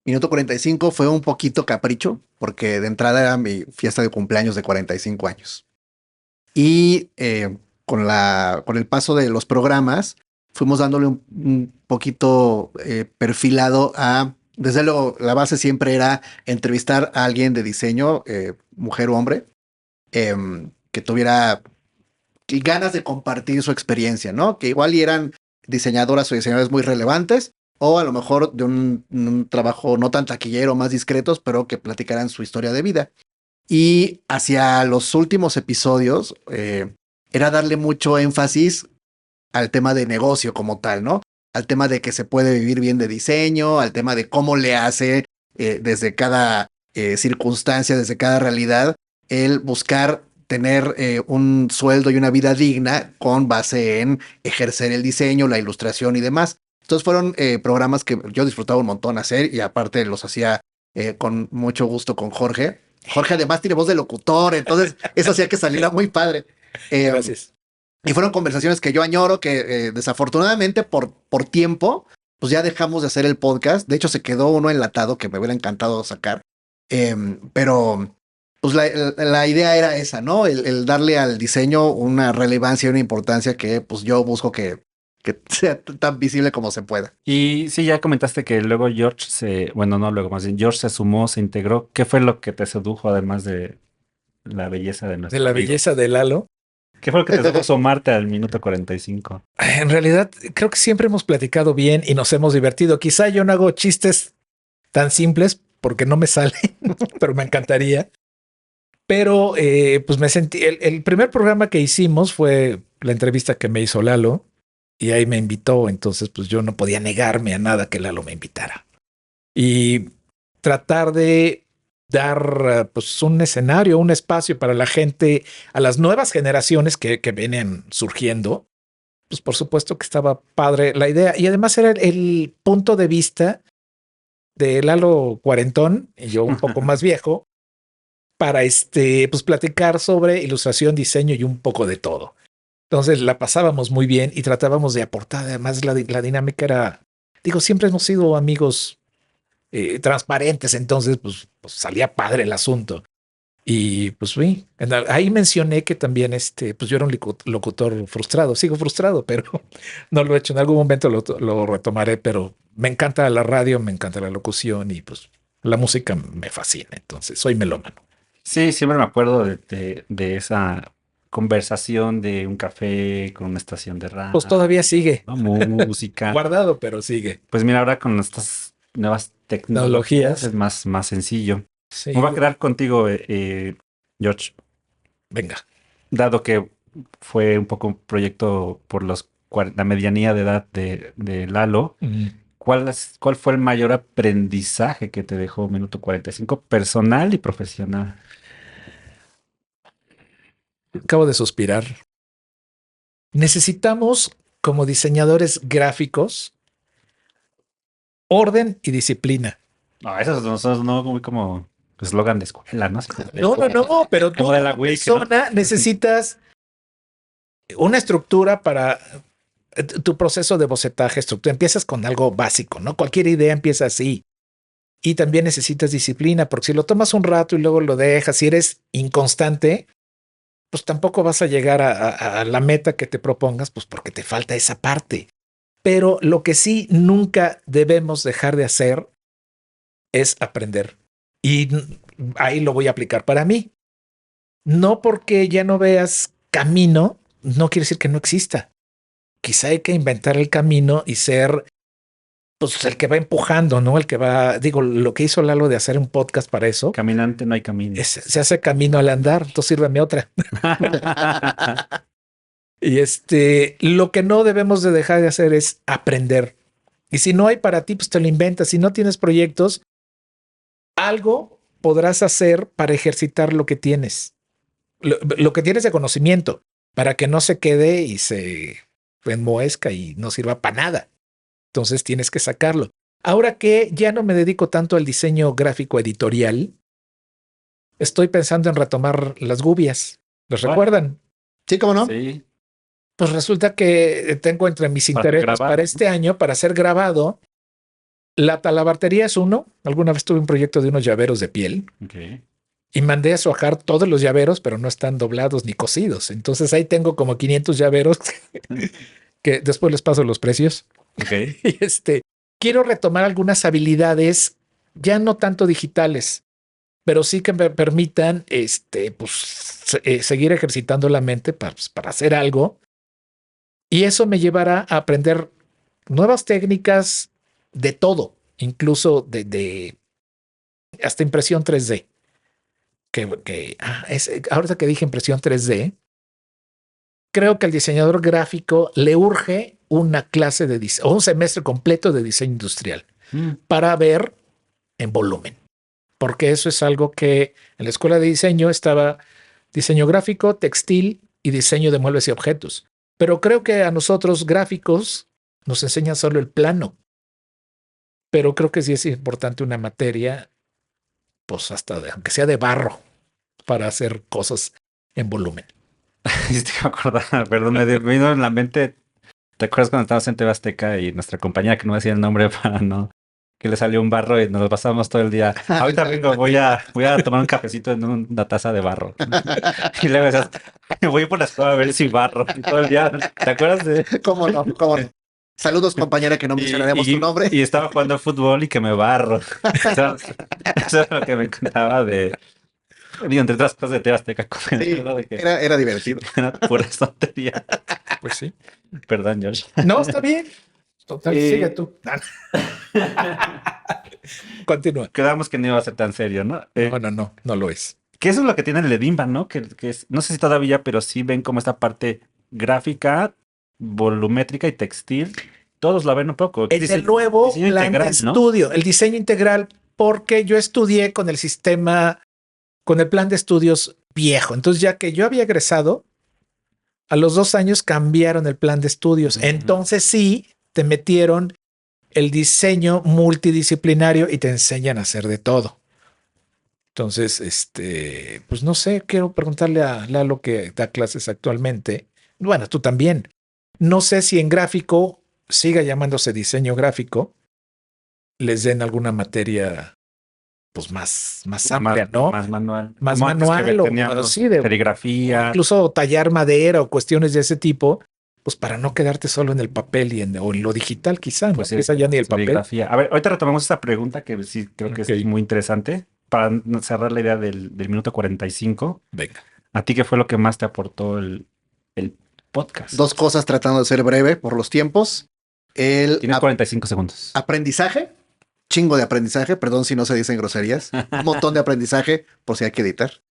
Minuto 45 fue un poquito capricho, porque de entrada era mi fiesta de cumpleaños de 45 años. Y con el paso de los programas, fuimos dándole un poquito perfilado a, desde luego, la base siempre era entrevistar a alguien de diseño, mujer o hombre, que tuviera ganas de compartir su experiencia, ¿no? Que igual y eran diseñadoras o diseñadores muy relevantes, o a lo mejor de un trabajo no tan taquillero, más discretos, pero que platicaran su historia de vida. Y hacia los últimos episodios era darle mucho énfasis al tema de negocio como tal, ¿no? Al tema de que se puede vivir bien de diseño, al tema de cómo le hace desde cada circunstancia, desde cada realidad, el buscar tener un sueldo y una vida digna con base en ejercer el diseño, la ilustración y demás. Entonces fueron programas que yo disfrutaba un montón hacer y aparte los hacía con mucho gusto con Jorge. Jorge además tiene voz de locutor, entonces eso hacía que saliera muy padre. Gracias. Y fueron conversaciones que yo añoro, que desafortunadamente por tiempo, pues ya dejamos de hacer el podcast. De hecho, se quedó uno enlatado que me hubiera encantado sacar. Pero pues la idea era esa, ¿no? El darle al diseño una relevancia y una importancia que pues yo busco que sea tan visible como se pueda. Y sí, ya comentaste que luego bueno, no luego, más bien George se sumó, se integró. ¿Qué fue lo que te sedujo además de la belleza de De nuestro la amigo? belleza de Lalo. ¿Qué fue lo que te sedujo sumarte al Minuto 45? En realidad, creo que siempre hemos platicado bien y nos hemos divertido. Quizá yo no hago chistes tan simples porque no me salen, pero me encantaría. Pero pues me sentí, el primer programa que hicimos fue la entrevista que me hizo Lalo y ahí me invitó. Entonces, pues yo no podía negarme a nada que Lalo me invitara. Y tratar de dar pues un escenario, un espacio para la gente, a las nuevas generaciones que vienen surgiendo, pues por supuesto que estaba padre la idea. Y además era el punto de vista de Lalo cuarentón y yo un poco más viejo para pues platicar sobre ilustración, diseño y un poco de todo. Entonces la pasábamos muy bien y tratábamos de aportar. Además la dinámica era, digo, siempre hemos sido amigos transparentes, entonces pues salía padre el asunto. Y pues sí, ahí mencioné que también pues yo era un locutor frustrado, sigo frustrado, pero no lo he hecho. En algún momento lo retomaré, pero me encanta la radio, me encanta la locución y pues la música me fascina, entonces soy melómano. Sí, siempre me acuerdo de esa conversación de un café con una estación de radio. Pues todavía sigue. ¿No? Música. Guardado, pero sigue. Pues mira, ahora con estas nuevas tecnologías es más sencillo. Sí. Me voy a quedar contigo, George. Venga. Dado que fue un poco un proyecto por los la medianía de edad de Lalo, ¿cuál fue el mayor aprendizaje que te dejó Minuto 45, personal y profesional? Acabo de suspirar. Necesitamos, como diseñadores gráficos, orden y disciplina. No, esos no son muy como eslogan de escuela, ¿no? No, pero tú Como de la como Wii, ¿no? persona necesitas una estructura para tu proceso de bocetaje. Estructura. Empiezas con algo básico, ¿no? Cualquier idea empieza así. Y también necesitas disciplina, porque si lo tomas un rato y luego lo dejas, si eres inconstante, pues tampoco vas a llegar a la meta que te propongas, pues porque te falta esa parte. Pero lo que sí nunca debemos dejar de hacer es aprender. Y ahí lo voy a aplicar para mí. No porque ya no veas camino, no quiere decir que no exista. Quizá hay que inventar el camino y ser pues el que va empujando, ¿no? El que va, digo, lo que hizo Lalo de hacer un podcast para eso. Caminante no hay camino. Se hace camino al andar, entonces sírveme otra. Y lo que no debemos de dejar de hacer es aprender. Y si no hay para ti, pues te lo inventas. Si no tienes proyectos, algo podrás hacer para ejercitar lo que tienes. Lo que tienes de conocimiento, para que no se quede y se enmohezca y no sirva para nada. Entonces tienes que sacarlo. Ahora que ya no me dedico tanto al diseño gráfico editorial, estoy pensando en retomar las gubias. ¿Los recuerdan? Sí, ¿cómo no? Sí. Pues resulta que tengo entre mis intereses grabar, para ¿no? este año, para ser grabado, la talabartería es uno. Alguna vez tuve un proyecto de unos llaveros de piel Okay. y mandé a sojar todos los llaveros, pero no están doblados ni cosidos. Entonces ahí tengo como 500 llaveros que después les paso los precios. Okay. Y quiero retomar algunas habilidades ya no tanto digitales, pero sí que me permitan seguir ejercitando la mente para hacer algo. Y eso me llevará a aprender nuevas técnicas de todo, incluso de hasta impresión 3D. Ahora que dije impresión 3D, creo que al diseñador gráfico le urge una clase de diseño o un semestre completo de diseño industrial para ver en volumen, porque eso es algo que en la escuela de diseño estaba diseño gráfico, textil y diseño de muebles y objetos. Pero creo que a nosotros gráficos nos enseñan solo el plano. Pero creo que sí es importante una materia, pues aunque sea de barro, para hacer cosas en volumen. Sí, te iba a acordar, perdón, me vino en la mente. ¿Te acuerdas cuando estábamos en TV Azteca y nuestra compañera, que no decía el nombre para no, que le salió un barro y nos lo pasamos todo el día? Ahorita vengo, voy a tomar un cafecito en una taza de barro. Y luego decías, voy por la escuela a ver si barro. Y todo el día, ¿te acuerdas de? ¿Cómo no? ¿Cómo no? Saludos, compañera, que no mencionaremos tu nombre. Y estaba jugando fútbol y que me barro. Eso es lo que me contaba de... Digo, entre otras cosas de TV Azteca. Sí, era divertido. Era pura tontería. Pues sí. Perdón, George. No, está bien. Total, sigue tú. Continúa. Quedamos que no iba a ser tan serio, ¿no? No lo es. Que eso es lo que tiene el Edimba, ¿no? Que es, no sé si todavía, pero sí ven como esta parte gráfica, volumétrica y textil. Todos la ven un poco. Es el nuevo diseño plan integral, de ¿no? estudio, el diseño integral, porque yo estudié con el sistema, con el plan de estudios viejo. Entonces, ya que yo había egresado, a los 2 años cambiaron el plan de estudios. Entonces sí, te metieron el diseño multidisciplinario y te enseñan a hacer de todo. Entonces, pues no sé, quiero preguntarle a Lalo, que da clases actualmente. Bueno, tú también. No sé si en gráfico siga llamándose diseño gráfico, les den alguna materia pues más amplia, ¿no? Más manual. Más Como antes manual que o teníamos sí, de serigrafía. incluso tallar madera o cuestiones de ese tipo, pues para no quedarte solo en el papel o en lo digital, quizá, ¿no? Pues sí, Quizá ya ni el papel. serigrafía. A ver, ahorita retomamos esta pregunta que sí creo que Ok. es muy interesante para cerrar la idea del minuto 45. Venga. ¿A ti qué fue lo que más te aportó el podcast? 2 cosas, tratando de ser breve por los tiempos. El Tienes 45 segundos. aprendizaje, chingo de aprendizaje, perdón si no se dicen groserías, un montón de aprendizaje por si hay que editar.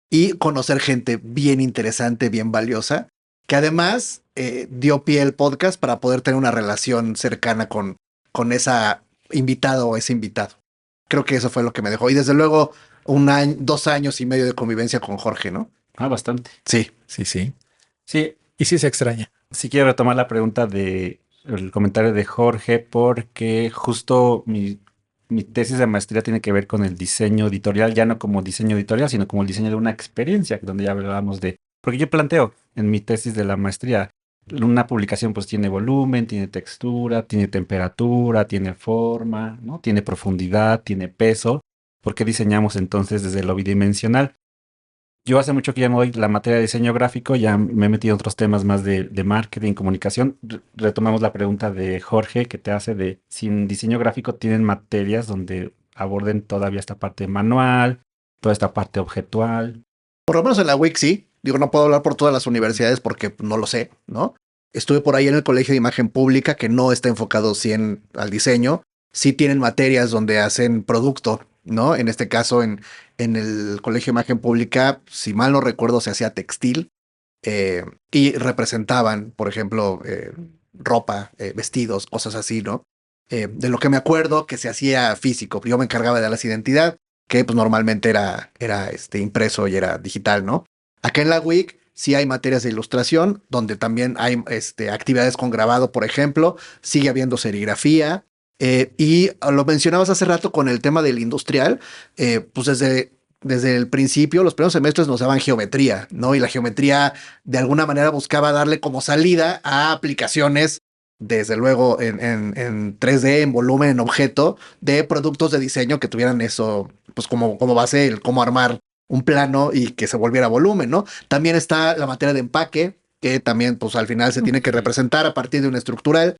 Y conocer gente bien interesante, bien valiosa, que además dio pie al podcast para poder tener una relación cercana con esa invitada o ese invitado. Creo que eso fue lo que me dejó. Y desde luego, 2 años y medio de convivencia con Jorge, ¿no? Bastante. Sí. Sí, sí. Sí, Y sí se extraña. sí quiero retomar la pregunta de el comentario de Jorge, porque justo mi tesis de maestría tiene que ver con el diseño editorial, ya no como diseño editorial, sino como el diseño de una experiencia, donde ya hablábamos de, porque yo planteo en mi tesis de la maestría, una publicación pues tiene volumen, tiene textura, tiene temperatura, tiene forma, ¿no? Tiene profundidad, tiene peso. ¿Por qué diseñamos entonces desde lo bidimensional? Yo hace mucho que ya no doy la materia de diseño gráfico, ya me he metido en otros temas más de marketing, comunicación. Retomamos la pregunta de Jorge que te hace de si en diseño gráfico tienen materias donde aborden todavía esta parte manual, toda esta parte objetual. Por lo menos en la WIC sí. Digo, no puedo hablar por todas las universidades porque no lo sé, ¿no? Estuve por ahí en el Colegio de Imagen Pública, que no está enfocado 100 al diseño. Sí tienen materias donde hacen producto, ¿no? En este caso, en el Colegio de Imagen Pública, si mal no recuerdo, se hacía textil y representaban, por ejemplo, ropa, vestidos, cosas así, ¿no? De lo que me acuerdo que se hacía físico. Yo me encargaba de las identidades, que pues normalmente era impreso y era digital, ¿no? Acá en la WIC sí hay materias de ilustración, donde también hay actividades con grabado, por ejemplo, sigue habiendo serigrafía, y lo mencionabas hace rato con el tema del industrial, pues desde el principio, los primeros semestres nos daban geometría, ¿no? Y la geometría de alguna manera buscaba darle como salida a aplicaciones, desde luego en 3D, en volumen, en objeto, de productos de diseño que tuvieran eso, pues como base, el cómo armar un plano y que se volviera volumen, ¿no? También está la materia de empaque, que también, pues al final se tiene que representar a partir de una estructural,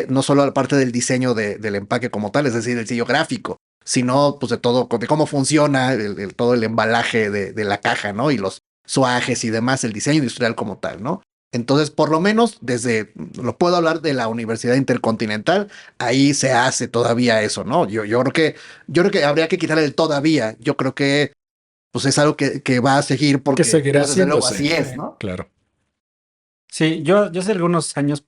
no solo la parte del diseño del empaque como tal, es decir, el diseño gráfico, sino pues de todo, de cómo funciona todo el embalaje de la caja, ¿no? Y los suajes y demás, el diseño industrial como tal, ¿no? Entonces, por lo menos lo puedo hablar de la Universidad Intercontinental, ahí se hace todavía eso, ¿no? Yo creo que habría que quitarle el todavía. Yo creo que pues es algo que va a seguir porque Que seguirá pues, desde luego haciéndose. así es, ¿no? Claro. Sí, yo hace algunos años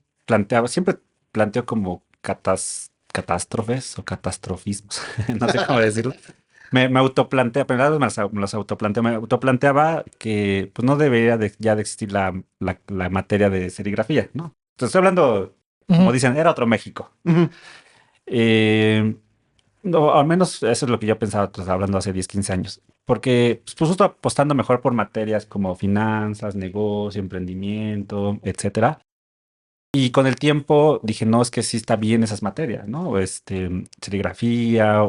siempre planteo como catástrofes o catastrofismos, no sé cómo decirlo. Me autoplantea, pero me los autoplanteo, me autoplanteaba que pues no debería ya de existir la materia de serigrafía, ¿no? Entonces, estoy hablando, como dicen, era otro México. Ujú. No, al menos eso es lo que yo pensaba, pues, hablando hace 10, 15 años. Porque pues justo apostando mejor por materias como finanzas, negocio, emprendimiento, etcétera. Y con el tiempo dije, no, es que sí está bien esas materias, ¿no? Serigrafía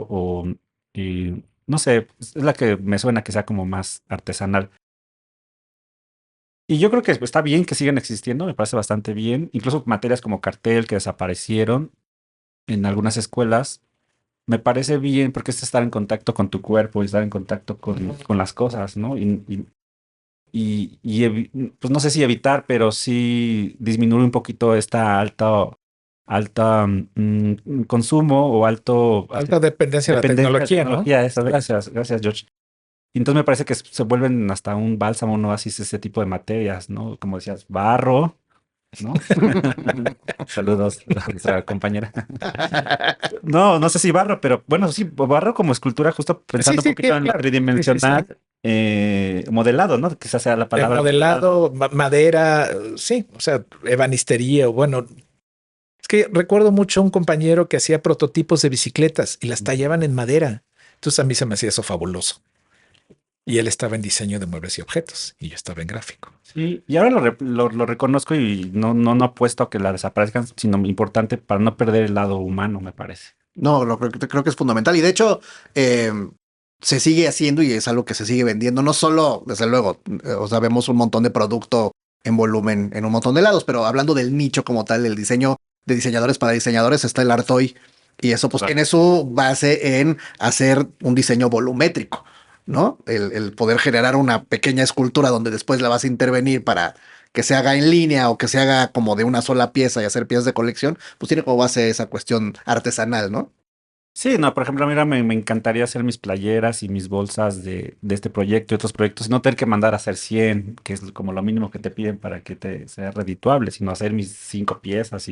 no sé, es la que me suena que sea como más artesanal. Y yo creo que está bien que sigan existiendo, me parece bastante bien. Incluso materias como cartel que desaparecieron en algunas escuelas, me parece bien porque es estar en contacto con tu cuerpo y estar en contacto con las cosas, ¿no? Pues no sé si evitar, pero sí disminuir un poquito esta alta consumo o Alta dependencia de la tecnología, ¿no? Eso, gracias, George. Y entonces me parece que se vuelven hasta un bálsamo, un oasis, ese tipo de materias, ¿no? Como decías, barro, ¿no? Saludos a nuestra compañera. No, no sé si barro, pero bueno, sí, barro como escultura, justo pensando Sí, un poquito en lo claro. tridimensional, modelado, ¿no? Quizás sea la palabra. Modelado, madera, sí, o sea, ebanistería, o bueno, es que recuerdo mucho a un compañero que hacía prototipos de bicicletas y las tallaban en madera. Entonces a mí se me hacía eso fabuloso. Y él estaba en diseño de muebles y objetos y yo estaba en gráfico. Sí, y ahora lo reconozco y no apuesto a que la desaparezcan, sino importante para no perder el lado humano, me parece. No, creo que es fundamental. Y de hecho, se sigue haciendo y es algo que se sigue vendiendo. No solo, desde luego, o sea, vemos un montón de producto en volumen en un montón de lados, pero hablando del nicho como tal, el diseño de diseñadores para diseñadores, está el Artoy. Y eso pues Claro. tiene su base en hacer un diseño volumétrico, ¿no? El poder generar una pequeña escultura donde después la vas a intervenir para que se haga en línea o que se haga como de una sola pieza y hacer piezas de colección, pues tiene como base esa cuestión artesanal, ¿no? Sí, no, por ejemplo, mira, me encantaría hacer mis playeras y mis bolsas de este proyecto y otros proyectos, y no tener que mandar a hacer 100, que es como lo mínimo que te piden para que te sea redituable, sino hacer mis 5 piezas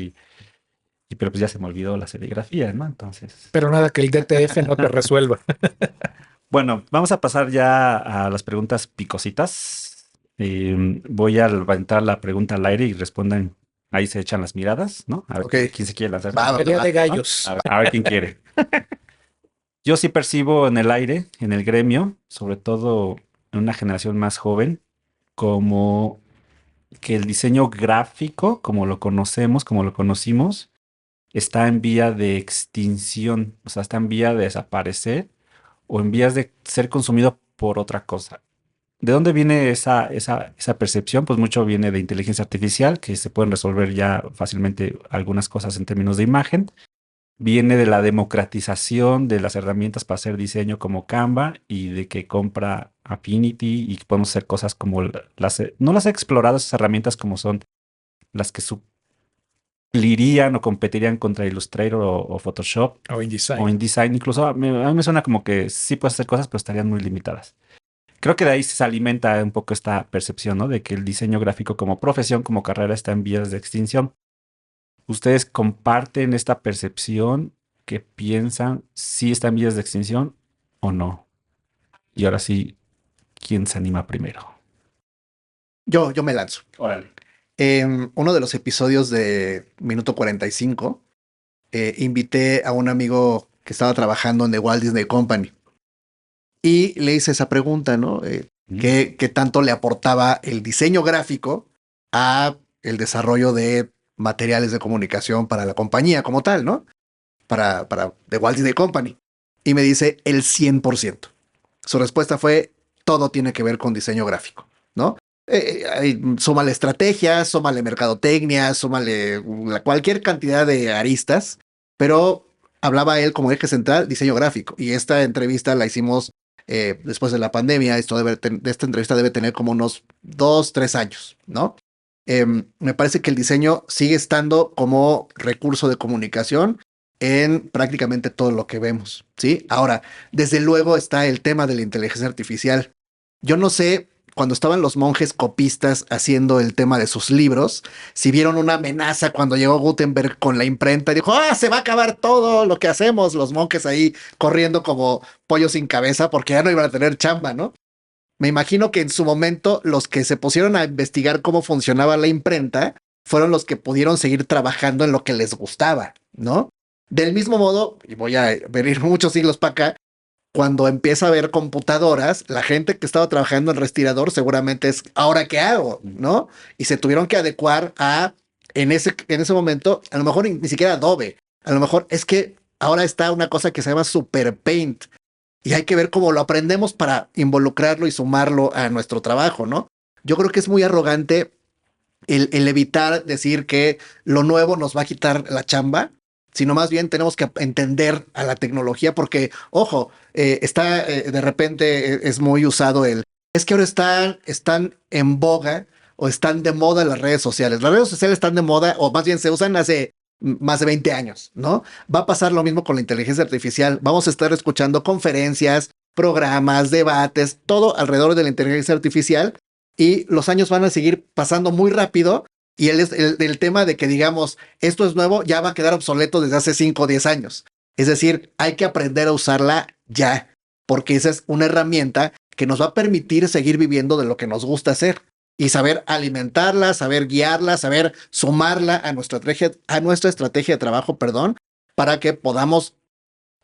pero pues ya se me olvidó la serigrafía, ¿no? Entonces, Pero nada que el DTF no te resuelva. bueno, vamos a pasar ya a las preguntas picositas. Voy a levantar la pregunta al aire y respondan, ahí se echan las miradas, ¿no? A ver Ok, quién se quiere lanzar va, va, Pelea va. de ¿no? gallos. A ver quién quiere. Yo sí percibo en el aire, en el gremio, sobre todo en una generación más joven, como que el diseño gráfico, como lo conocemos, como lo conocimos, está en vía de extinción, o sea, está en vía de desaparecer o en vías de ser consumido por otra cosa. ¿De dónde viene esa percepción? Pues mucho viene de inteligencia artificial, que se pueden resolver ya fácilmente algunas cosas en términos de imagen. Viene de la democratización de las herramientas para hacer diseño como Canva y de que compra Affinity y podemos hacer cosas como no las he explorado esas herramientas como son las que suplirían o competirían contra Illustrator o Photoshop O o InDesign. InDesign. Incluso a mí me suena como que sí puedes hacer cosas, pero estarían muy limitadas. Creo que de ahí se alimenta un poco esta percepción, ¿no? De que el diseño gráfico como profesión, como carrera, está en vías de extinción. ¿Ustedes comparten esta percepción que piensan si está en vías de extinción o no? Y ahora sí, ¿quién se anima primero? Yo me lanzo. Órale. En uno de los episodios de Minuto 45, invité a un amigo que estaba trabajando en The Walt Disney Company y le hice esa pregunta, ¿no? ¿Qué tanto le aportaba el diseño gráfico a el desarrollo de materiales de comunicación para la compañía como tal, ¿no? Para The Walt Disney Company. Y me dice el 100%. Su respuesta fue, todo tiene que ver con diseño gráfico, ¿no? Súmale estrategias, súmale mercadotecnia, súmale cualquier cantidad de aristas, pero hablaba él como eje central diseño gráfico. Y esta entrevista la hicimos después de la pandemia. De esta entrevista debe tener como unos 2, 3 años, ¿no? Me parece que el diseño sigue estando como recurso de comunicación en prácticamente todo lo que vemos, ¿sí? Ahora, desde luego está el tema de la inteligencia artificial. Yo no sé, cuando estaban los monjes copistas haciendo el tema de sus libros, si vieron una amenaza cuando llegó Gutenberg con la imprenta y dijo, ¡ah, se va a acabar todo lo que hacemos! Los monjes ahí corriendo como pollos sin cabeza porque ya no iban a tener chamba, ¿no? Me imagino que en su momento los que se pusieron a investigar cómo funcionaba la imprenta fueron los que pudieron seguir trabajando en lo que les gustaba, ¿no? Del mismo modo, y voy a venir muchos siglos para acá, cuando empieza a haber computadoras, la gente que estaba trabajando en respirador seguramente es, ¿ahora qué hago? ¿No? Y se tuvieron que adecuar a, en ese momento, a lo mejor ni siquiera Adobe, a lo mejor es que ahora está una cosa que se llama Super Paint, y hay que ver cómo lo aprendemos para involucrarlo y sumarlo a nuestro trabajo, ¿no? Yo creo que es muy arrogante el evitar decir que lo nuevo nos va a quitar la chamba, sino más bien tenemos que entender a la tecnología porque, ojo, de repente es muy usado es que ahora están en boga o están de moda las redes sociales. Las redes sociales están de moda o más bien se usan hace más de 20 años, ¿no? Va a pasar lo mismo con la inteligencia artificial. Vamos a estar escuchando conferencias, programas, debates, todo alrededor de la inteligencia artificial y los años van a seguir pasando muy rápido y el tema de que digamos esto es nuevo ya va a quedar obsoleto desde hace 5 o 10 años. Es decir, hay que aprender a usarla ya, porque esa es una herramienta que nos va a permitir seguir viviendo de lo que nos gusta hacer y saber alimentarla, saber guiarla, saber sumarla a nuestra estrategia de trabajo, perdón, para que podamos,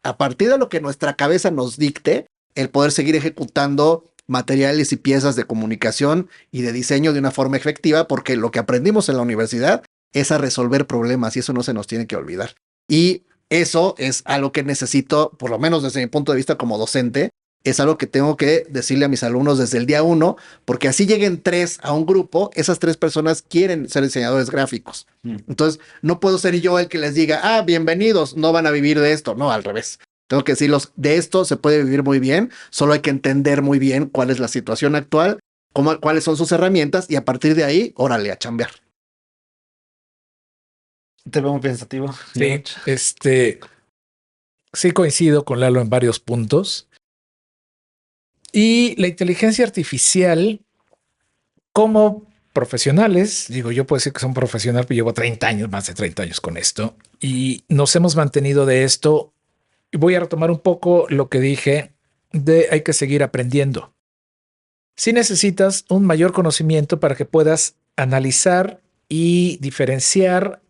a partir de lo que nuestra cabeza nos dicte, el poder seguir ejecutando materiales y piezas de comunicación y de diseño de una forma efectiva, porque lo que aprendimos en la universidad es a resolver problemas y eso no se nos tiene que olvidar. Y eso es algo que necesito, por lo menos desde mi punto de vista como docente, es algo que tengo que decirle a mis alumnos desde el día 1, porque así lleguen 3 a un grupo, esas 3 personas quieren ser diseñadores gráficos. Entonces, no puedo ser yo el que les diga, bienvenidos, no van a vivir de esto. No, al revés. Tengo que decirlos, de esto se puede vivir muy bien, solo hay que entender muy bien cuál es la situación actual, cuáles son sus herramientas y a partir de ahí, órale, a chambear. Te veo muy pensativo. Sí, Sí coincido con Lalo en varios puntos. Y la inteligencia artificial, como profesionales, digo, yo puedo decir que soy un profesional, pero llevo 30 años, más de 30 años con esto, y nos hemos mantenido de esto. Y voy a retomar un poco lo que dije de hay que seguir aprendiendo. Si necesitas un mayor conocimiento para que puedas analizar y diferenciar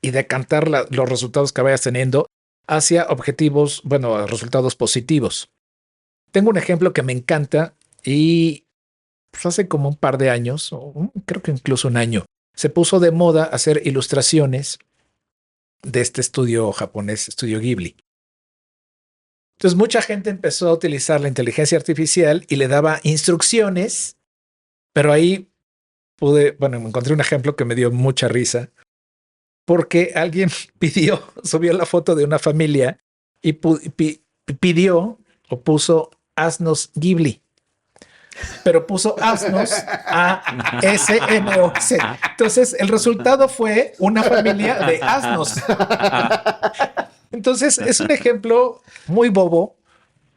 y decantar los resultados que vayas teniendo hacia objetivos, bueno, resultados positivos. Tengo un ejemplo que me encanta y pues, hace como un par de años, o creo que incluso un año, se puso de moda hacer ilustraciones de este estudio japonés, Estudio Ghibli. Entonces mucha gente empezó a utilizar la inteligencia artificial y le daba instrucciones, pero ahí bueno, me encontré un ejemplo que me dio mucha risa porque alguien subió la foto de una familia y pidió o puso asnos Ghibli, pero puso asnos ASNOS. Entonces el resultado fue una familia de asnos. Entonces es un ejemplo muy bobo,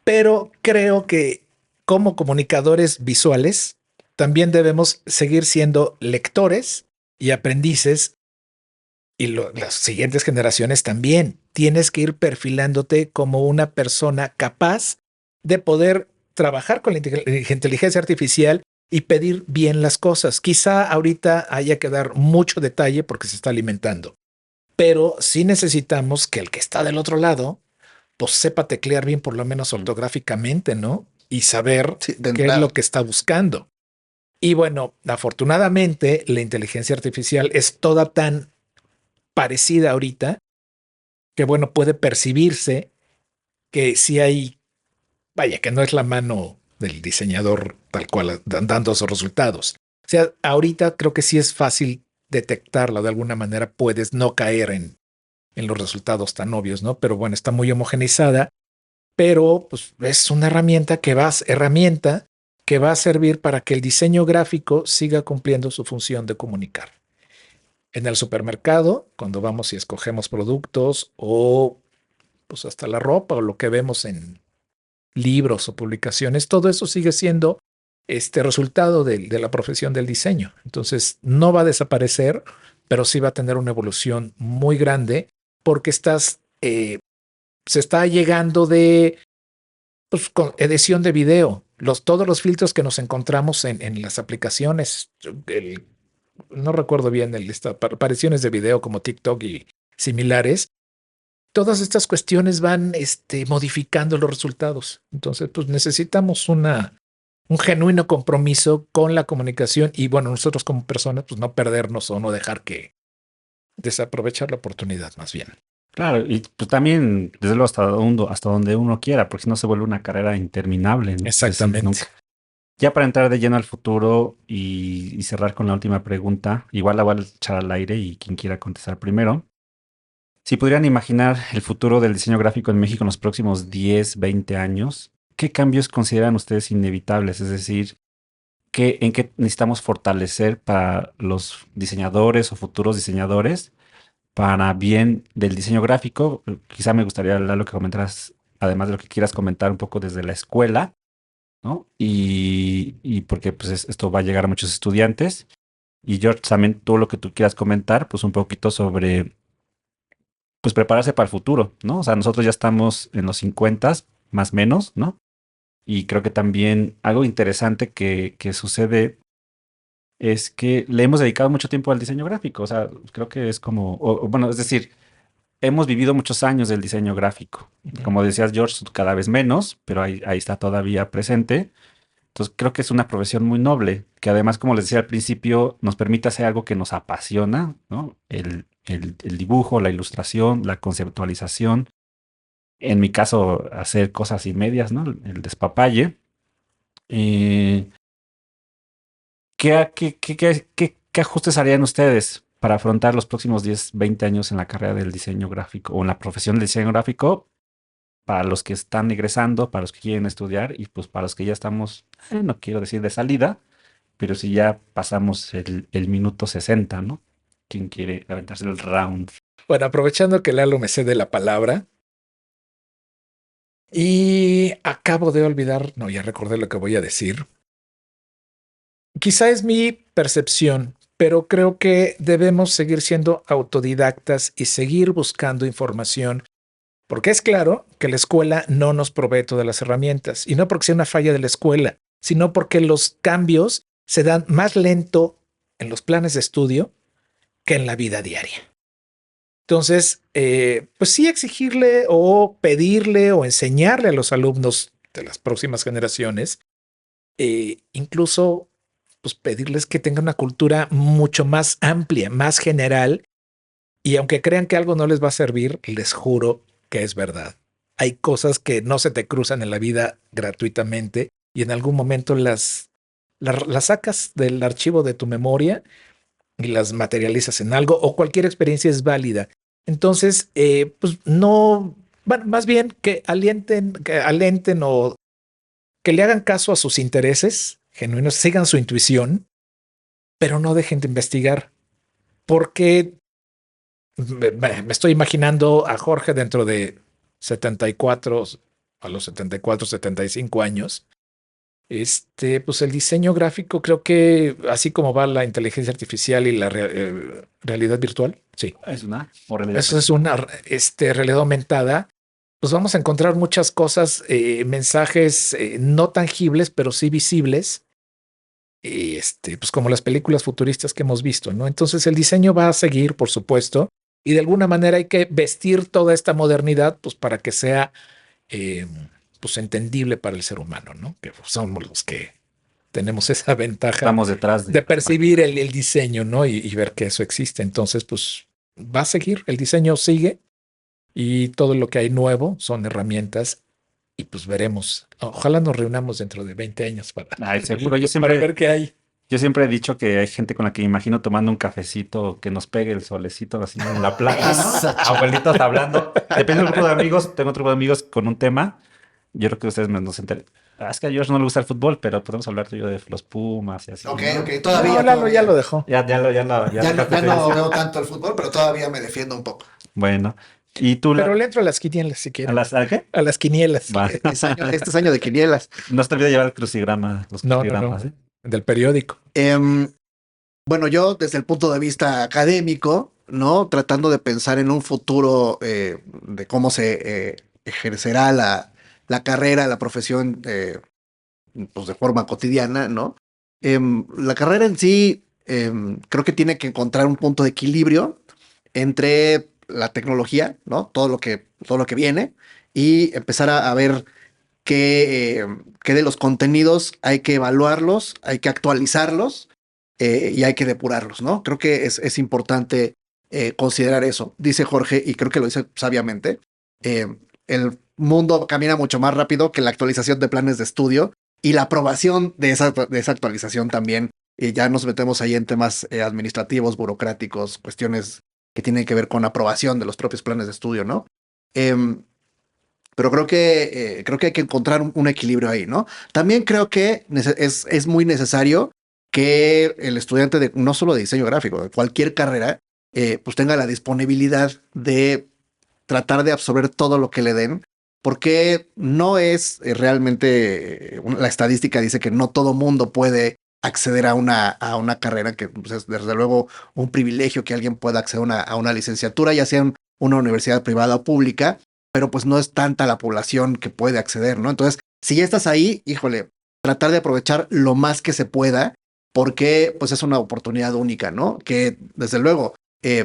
pero creo que como comunicadores visuales también debemos seguir siendo lectores y aprendices y las siguientes generaciones también. Tienes que ir perfilándote como una persona capaz de poder trabajar con la inteligencia artificial y pedir bien las cosas. Quizá ahorita haya que dar mucho detalle porque se está alimentando, pero sí necesitamos que el que está del otro lado pues sepa teclear bien por lo menos ortográficamente, ¿no? Y saber Sí, de qué es entrada. lo que está buscando. Y bueno, afortunadamente la inteligencia artificial es toda tan parecida ahorita que bueno, puede percibirse que si hay, vaya, que no es la mano del diseñador tal cual dando esos resultados. O sea, ahorita creo que sí es fácil detectarla de alguna manera, puedes no caer en los resultados tan obvios, ¿no? Pero bueno, está muy homogenizada, pero pues es una herramienta que va a servir para que el diseño gráfico siga cumpliendo su función de comunicar. En el supermercado, cuando vamos y escogemos productos o pues hasta la ropa o lo que vemos en libros o publicaciones, todo eso sigue siendo este resultado de la profesión del diseño. Entonces, no va a desaparecer, pero sí va a tener una evolución muy grande porque se está llegando de pues, con edición de video, todos los filtros que nos encontramos en las aplicaciones, no recuerdo bien apariciones de video como TikTok y similares, todas estas cuestiones van modificando los resultados. Entonces, pues necesitamos un genuino compromiso con la comunicación y bueno, nosotros como personas, pues no perdernos o no dejar que desaprovechar la oportunidad más bien. Claro, y pues también, desde luego, hasta donde uno quiera, porque si no se vuelve una carrera interminable, ¿no? Es decir, Exactamente. nunca. Ya para entrar de lleno al futuro y cerrar con la última pregunta, igual la voy a echar al aire y quien quiera contestar primero. Si pudieran imaginar el futuro del diseño gráfico en México en los próximos 10, 20 años, ¿qué cambios consideran ustedes inevitables? Es decir, ¿en qué necesitamos fortalecer para los diseñadores o futuros diseñadores para bien del diseño gráfico? Quizá me gustaría hablar lo que comentaras, además de lo que quieras comentar un poco desde la escuela, ¿no? Y porque pues esto va a llegar a muchos estudiantes. Y George, también todo lo que tú quieras comentar, pues un poquito sobre, pues prepararse para el futuro, ¿no? O sea, nosotros ya estamos en los 50, más o menos, ¿no? Y creo que también algo interesante que sucede es que le hemos dedicado mucho tiempo al diseño gráfico. O sea, creo que es como, bueno, es decir, hemos vivido muchos años del diseño gráfico. Ujú. Como decías, George, cada vez menos, pero ahí está todavía presente. Entonces creo que es una profesión muy noble, que además, como les decía al principio, nos permite hacer algo que nos apasiona, ¿no? El dibujo, la ilustración, la conceptualización. En mi caso, hacer cosas y medias, ¿no? El despapalle. Eh, ¿qué ajustes harían ustedes para afrontar los próximos 10, 20 años en la carrera del diseño gráfico o en la profesión del diseño gráfico para los que están egresando, para los que quieren estudiar y pues para los que ya estamos, no quiero decir de salida, pero si ya pasamos el minuto 60, ¿no? ¿Quién quiere aventarse el round? Bueno, aprovechando que Lalo me cede la palabra, Y acabo de olvidar, no, ya recordé lo que voy a decir. Quizá es mi percepción, pero creo que debemos seguir siendo autodidactas y seguir buscando información, porque es claro que la escuela no nos provee todas las herramientas, y no porque sea una falla de la escuela, sino porque los cambios se dan más lento en los planes de estudio que en la vida diaria. Entonces, pues sí exigirle o pedirle o enseñarle a los alumnos de las próximas generaciones, incluso pues pedirles que tengan una cultura mucho más amplia, más general, y aunque crean que algo no les va a servir, les juro que es verdad. Hay cosas que no se te cruzan en la vida gratuitamente y en algún momento las sacas del archivo de tu memoria y las materializas en algo, o cualquier experiencia es válida. Entonces, pues no, bueno, más bien que alienten o que le hagan caso a sus intereses genuinos, sigan su intuición, pero no dejen de investigar, porque me estoy imaginando a Jorge dentro de 74, a los 74, 75 años. Pues el diseño gráfico, creo que así como va la inteligencia artificial y la realidad virtual, sí, Es una o realidad eso es una realidad aumentada. Pues vamos a encontrar muchas cosas, mensajes no tangibles, pero sí visibles, pues como las películas futuristas que hemos visto, ¿no? Entonces el diseño va a seguir, por supuesto, y de alguna manera hay que vestir toda esta modernidad, pues para que sea, eh, pues entendible para el ser humano, ¿no? Que somos los que tenemos esa ventaja estamos detrás de de. percibir el diseño, ¿no? Y ver que eso existe. Entonces, pues va a seguir, el diseño sigue y todo lo que hay nuevo son herramientas y pues veremos. Ojalá nos reunamos dentro de 20 años Ay, seguro, para ver qué hay. yo siempre he dicho que hay gente con la que me imagino tomando un cafecito, que nos pegue el solecito así en la plaza, ¿no? Eso, Abuelitos hablando. Depende del grupo de amigos. Tengo otro grupo de amigos con un tema. Yo creo que ustedes nos enteren. Es que a George no le gusta el fútbol, pero podemos hablar tú y yo de los Pumas y así. ok, ¿no? ok, No, Lalo ya lo dejó. Ya Ya dejaste no feliz. veo tanto el fútbol, pero todavía me defiendo un poco. Bueno. ¿Y tú Pero le entro a las quinielas si quiere. ¿a qué? A las quinielas. Va. Este es año de quinielas. No se te olvide llevar el crucigrama, los No, crucigramas, ¿eh? del periódico. Bueno, yo desde el punto de vista académico, ¿no? Tratando de pensar en un futuro de cómo se ejercerá la carrera, la profesión, pues de forma cotidiana, ¿no? La carrera en sí creo que tiene que encontrar un punto de equilibrio entre la tecnología, ¿no? Todo lo que viene y empezar a ver qué de los contenidos hay que evaluarlos, hay que actualizarlos y hay que depurarlos, ¿no? Creo que es importante considerar eso. Dice Jorge, y creo que lo dice sabiamente, el mundo camina mucho más rápido que la actualización de planes de estudio y la aprobación de esa actualización también. Y ya nos metemos ahí en temas administrativos, burocráticos, cuestiones que tienen que ver con aprobación de los propios planes de estudio, ¿no? Em, pero creo que hay que encontrar un equilibrio ahí, ¿no? También creo que es muy necesario que el estudiante de no solo de diseño gráfico, de cualquier carrera, pues tenga la disponibilidad de tratar de absorber todo lo que le den, porque no es realmente, la estadística dice que no todo mundo puede acceder a una carrera, que pues, es desde luego un privilegio que alguien pueda acceder a una licenciatura, ya sea en una universidad privada o pública, pero pues no es tanta la población que puede acceder, ¿no? Entonces, si ya estás ahí, híjole, tratar de aprovechar lo más que se pueda, porque pues es una oportunidad única, ¿no? Que desde luego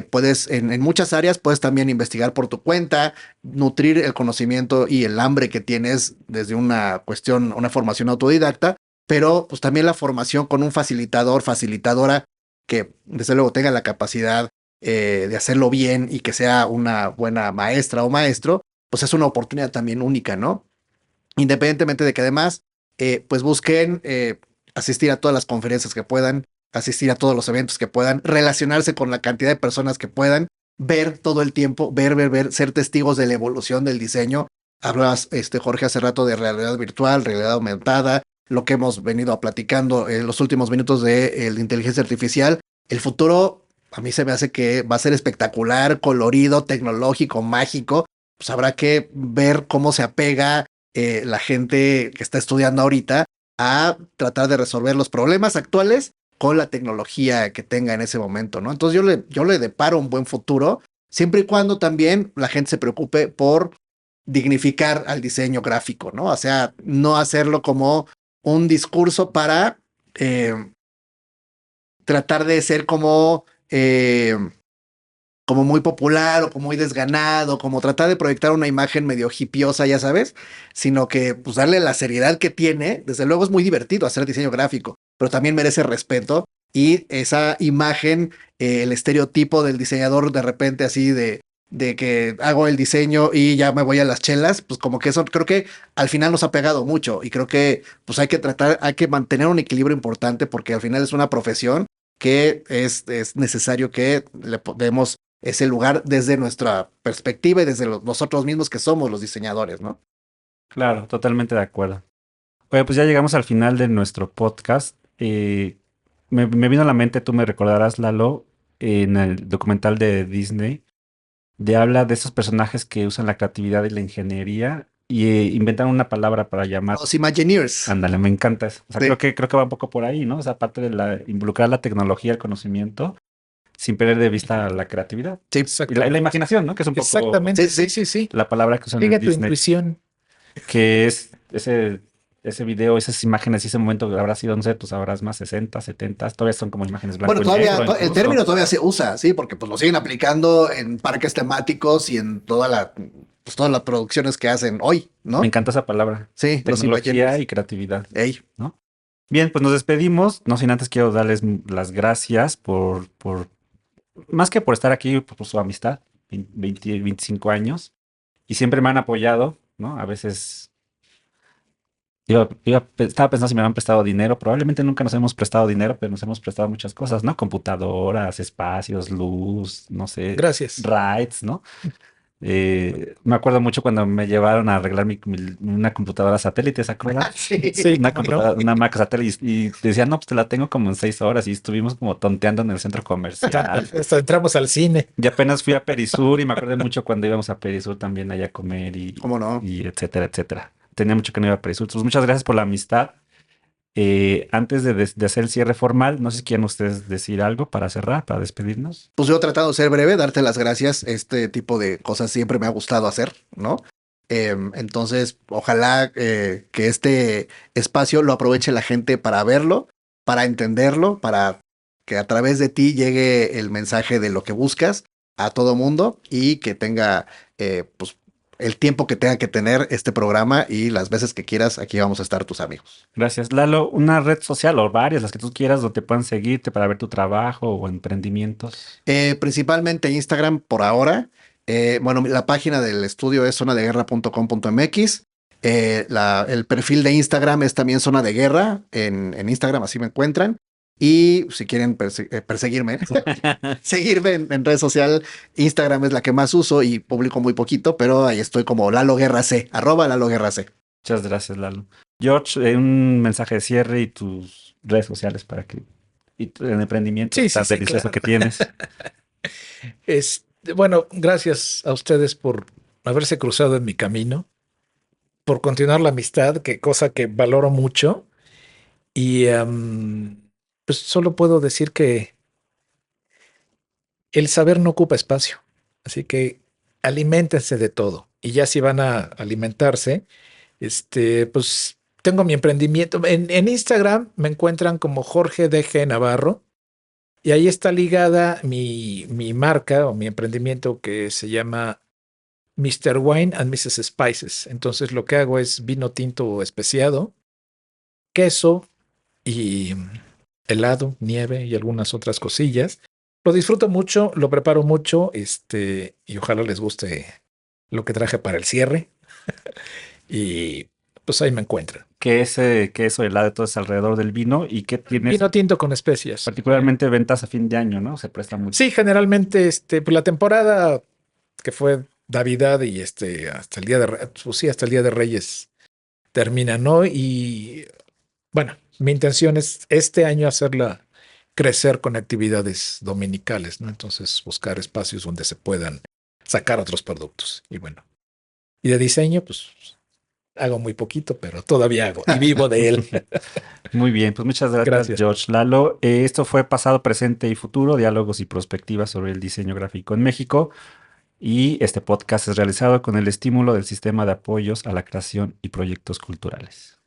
puedes, en muchas áreas, puedes también investigar por tu cuenta, nutrir el conocimiento y el hambre que tienes desde una cuestión, una formación autodidacta, pero pues también la formación con un facilitador, facilitadora, que desde luego tenga la capacidad de hacerlo bien y que sea una buena maestra o maestro, pues es una oportunidad también única, ¿no? Independientemente de que además, pues busquen asistir a todas las conferencias que puedan, asistir a todos los eventos que puedan, relacionarse con la cantidad de personas que puedan, ver todo el tiempo, ver, ser testigos de la evolución del diseño. Hablabas, Jorge, hace rato de realidad virtual, realidad aumentada, lo que hemos venido platicando en los últimos minutos de la inteligencia artificial. El futuro, a mí se me hace que va a ser espectacular, colorido, tecnológico, mágico. Pues habrá que ver cómo se apega la gente que está estudiando ahorita a tratar de resolver los problemas actuales con la tecnología que tenga en ese momento, ¿no? Entonces yo le deparo un buen futuro, siempre y cuando también la gente se preocupe por dignificar al diseño gráfico, ¿no? O sea, no hacerlo como un discurso para tratar de ser como muy popular o como muy desganado, como tratar de proyectar una imagen medio hipiosa, ya sabes, sino que pues darle la seriedad que tiene. Desde luego es muy divertido hacer diseño gráfico, pero también merece respeto y esa imagen, el estereotipo del diseñador de repente así de que hago el diseño y ya me voy a las chelas, pues como que eso creo que al final nos ha pegado mucho y creo que pues hay que mantener un equilibrio importante porque al final es una profesión que es necesario que le demos ese lugar desde nuestra perspectiva y desde nosotros mismos que somos los diseñadores, ¿no? Claro, totalmente de acuerdo. Oye, pues ya llegamos al final de nuestro podcast. Me vino a la mente, tú me recordarás, Lalo, en el documental de Disney, de habla de esos personajes que usan la creatividad y la ingeniería y inventan una palabra para llamar. Los Imagineers. Ándale, me encanta eso. O sea, Sí. creo que va un poco por ahí, ¿no? O sea, parte de involucrar la tecnología, el conocimiento, sin perder de vista la creatividad. Sí. Y la imaginación, ¿no? Que es un poco Exactamente, Sí, sí. la palabra que usan Sigue en tu Disney, intuición. que es ese video, esas imágenes y ese momento que habrá sido, no sé, tú sabrás más 60, 70, todavía son como imágenes blanco Bueno, y todavía negro el incluso. término todavía se usa, sí, porque pues lo siguen aplicando en parques temáticos y en pues, todas las producciones que hacen hoy, Me ¿no? encanta esa palabra. Sí, los Tecnología Imagineers. y creatividad, Ey, ¿no? Bien, pues nos despedimos. No sin antes quiero darles las gracias más que por estar aquí, por su amistad, 20, 25 años. Y siempre me han apoyado, ¿no? A veces estaba pensando si me habían prestado dinero. Probablemente nunca nos hemos prestado dinero, pero nos hemos prestado muchas cosas, ¿no? Computadoras, espacios, luz, no sé, Gracias. rides, ¿no? Me acuerdo mucho cuando me llevaron a arreglar una computadora satélite, ¿se acuerdan? sí. Sí, Una cómo no. computadora, una Mac satélite y decían, no, pues te la tengo como en 6 horas y estuvimos como tonteando en el centro comercial. Hasta entramos al cine. Y apenas fui a Perisur y me acuerdo mucho cuando íbamos a Perisur también allá a comer ¿Cómo no? y etcétera, etcétera. Tenía mucho que no iba a Perisur. Entonces, muchas gracias por la amistad. Antes de hacer el cierre formal, no sé si quieren ustedes decir algo para cerrar, para despedirnos. Pues yo he tratado de ser breve, darte las gracias. Este tipo de cosas siempre me ha gustado hacer, ¿no? Entonces, ojalá que este espacio lo aproveche la gente para verlo, para entenderlo, para que a través de ti llegue el mensaje de lo que buscas a todo mundo y que tenga pues el tiempo que tenga que tener este programa y las veces que quieras, aquí vamos a estar tus amigos. Gracias, Lalo. Una red social o varias, las que tú quieras, donde puedan seguirte para ver tu trabajo o emprendimientos. Principalmente Instagram por ahora. Bueno, la página del estudio es zonadeguerra.com.mx. El perfil de Instagram es también Zona de Guerra. En Instagram así me encuentran. Y si quieren perseguirme, seguirme en red social, Instagram es la que más uso y publico muy poquito, pero ahí estoy como Lalo Guerra C, @Lalo Guerra C. Muchas gracias, Lalo. George, un mensaje de cierre y tus redes sociales para que y el emprendimiento Sí, tan sí, delicioso claro. que tienes. Bueno, gracias a ustedes por haberse cruzado en mi camino, por continuar la amistad, que cosa que valoro mucho. Y pues solo puedo decir que el saber no ocupa espacio. Así que aliméntense de todo. Y ya si van a alimentarse, pues tengo mi emprendimiento. En Instagram me encuentran como Jorge DG Navarro. Y ahí está ligada mi marca o mi emprendimiento que se llama Mr. Wine and Mrs. Spices. Entonces lo que hago es vino tinto especiado, queso y helado, nieve y algunas otras cosillas. Lo disfruto mucho, lo preparo mucho, y ojalá les guste lo que traje para el cierre. Y pues ahí me encuentran. Que eso helado de todo es alrededor del vino y que tienes Vino tinto con especias. particularmente ventas a fin de año, ¿no? Se presta mucho. Sí, generalmente, pues la temporada que fue Navidad y hasta el día pues sí, hasta el Día de Reyes termina, ¿no? Y bueno, mi intención es este año hacerla crecer con actividades dominicales, ¿no? Entonces buscar espacios donde se puedan sacar otros productos. Y bueno, y de diseño, pues Hago muy poquito, pero todavía hago y vivo de él. Muy bien, pues muchas gracias, Gracias. George. Lalo, esto fue Pasado, Presente y Futuro, diálogos y perspectivas sobre el diseño gráfico en México. Y este podcast es realizado con el estímulo del Sistema de Apoyos a la Creación y Proyectos Culturales.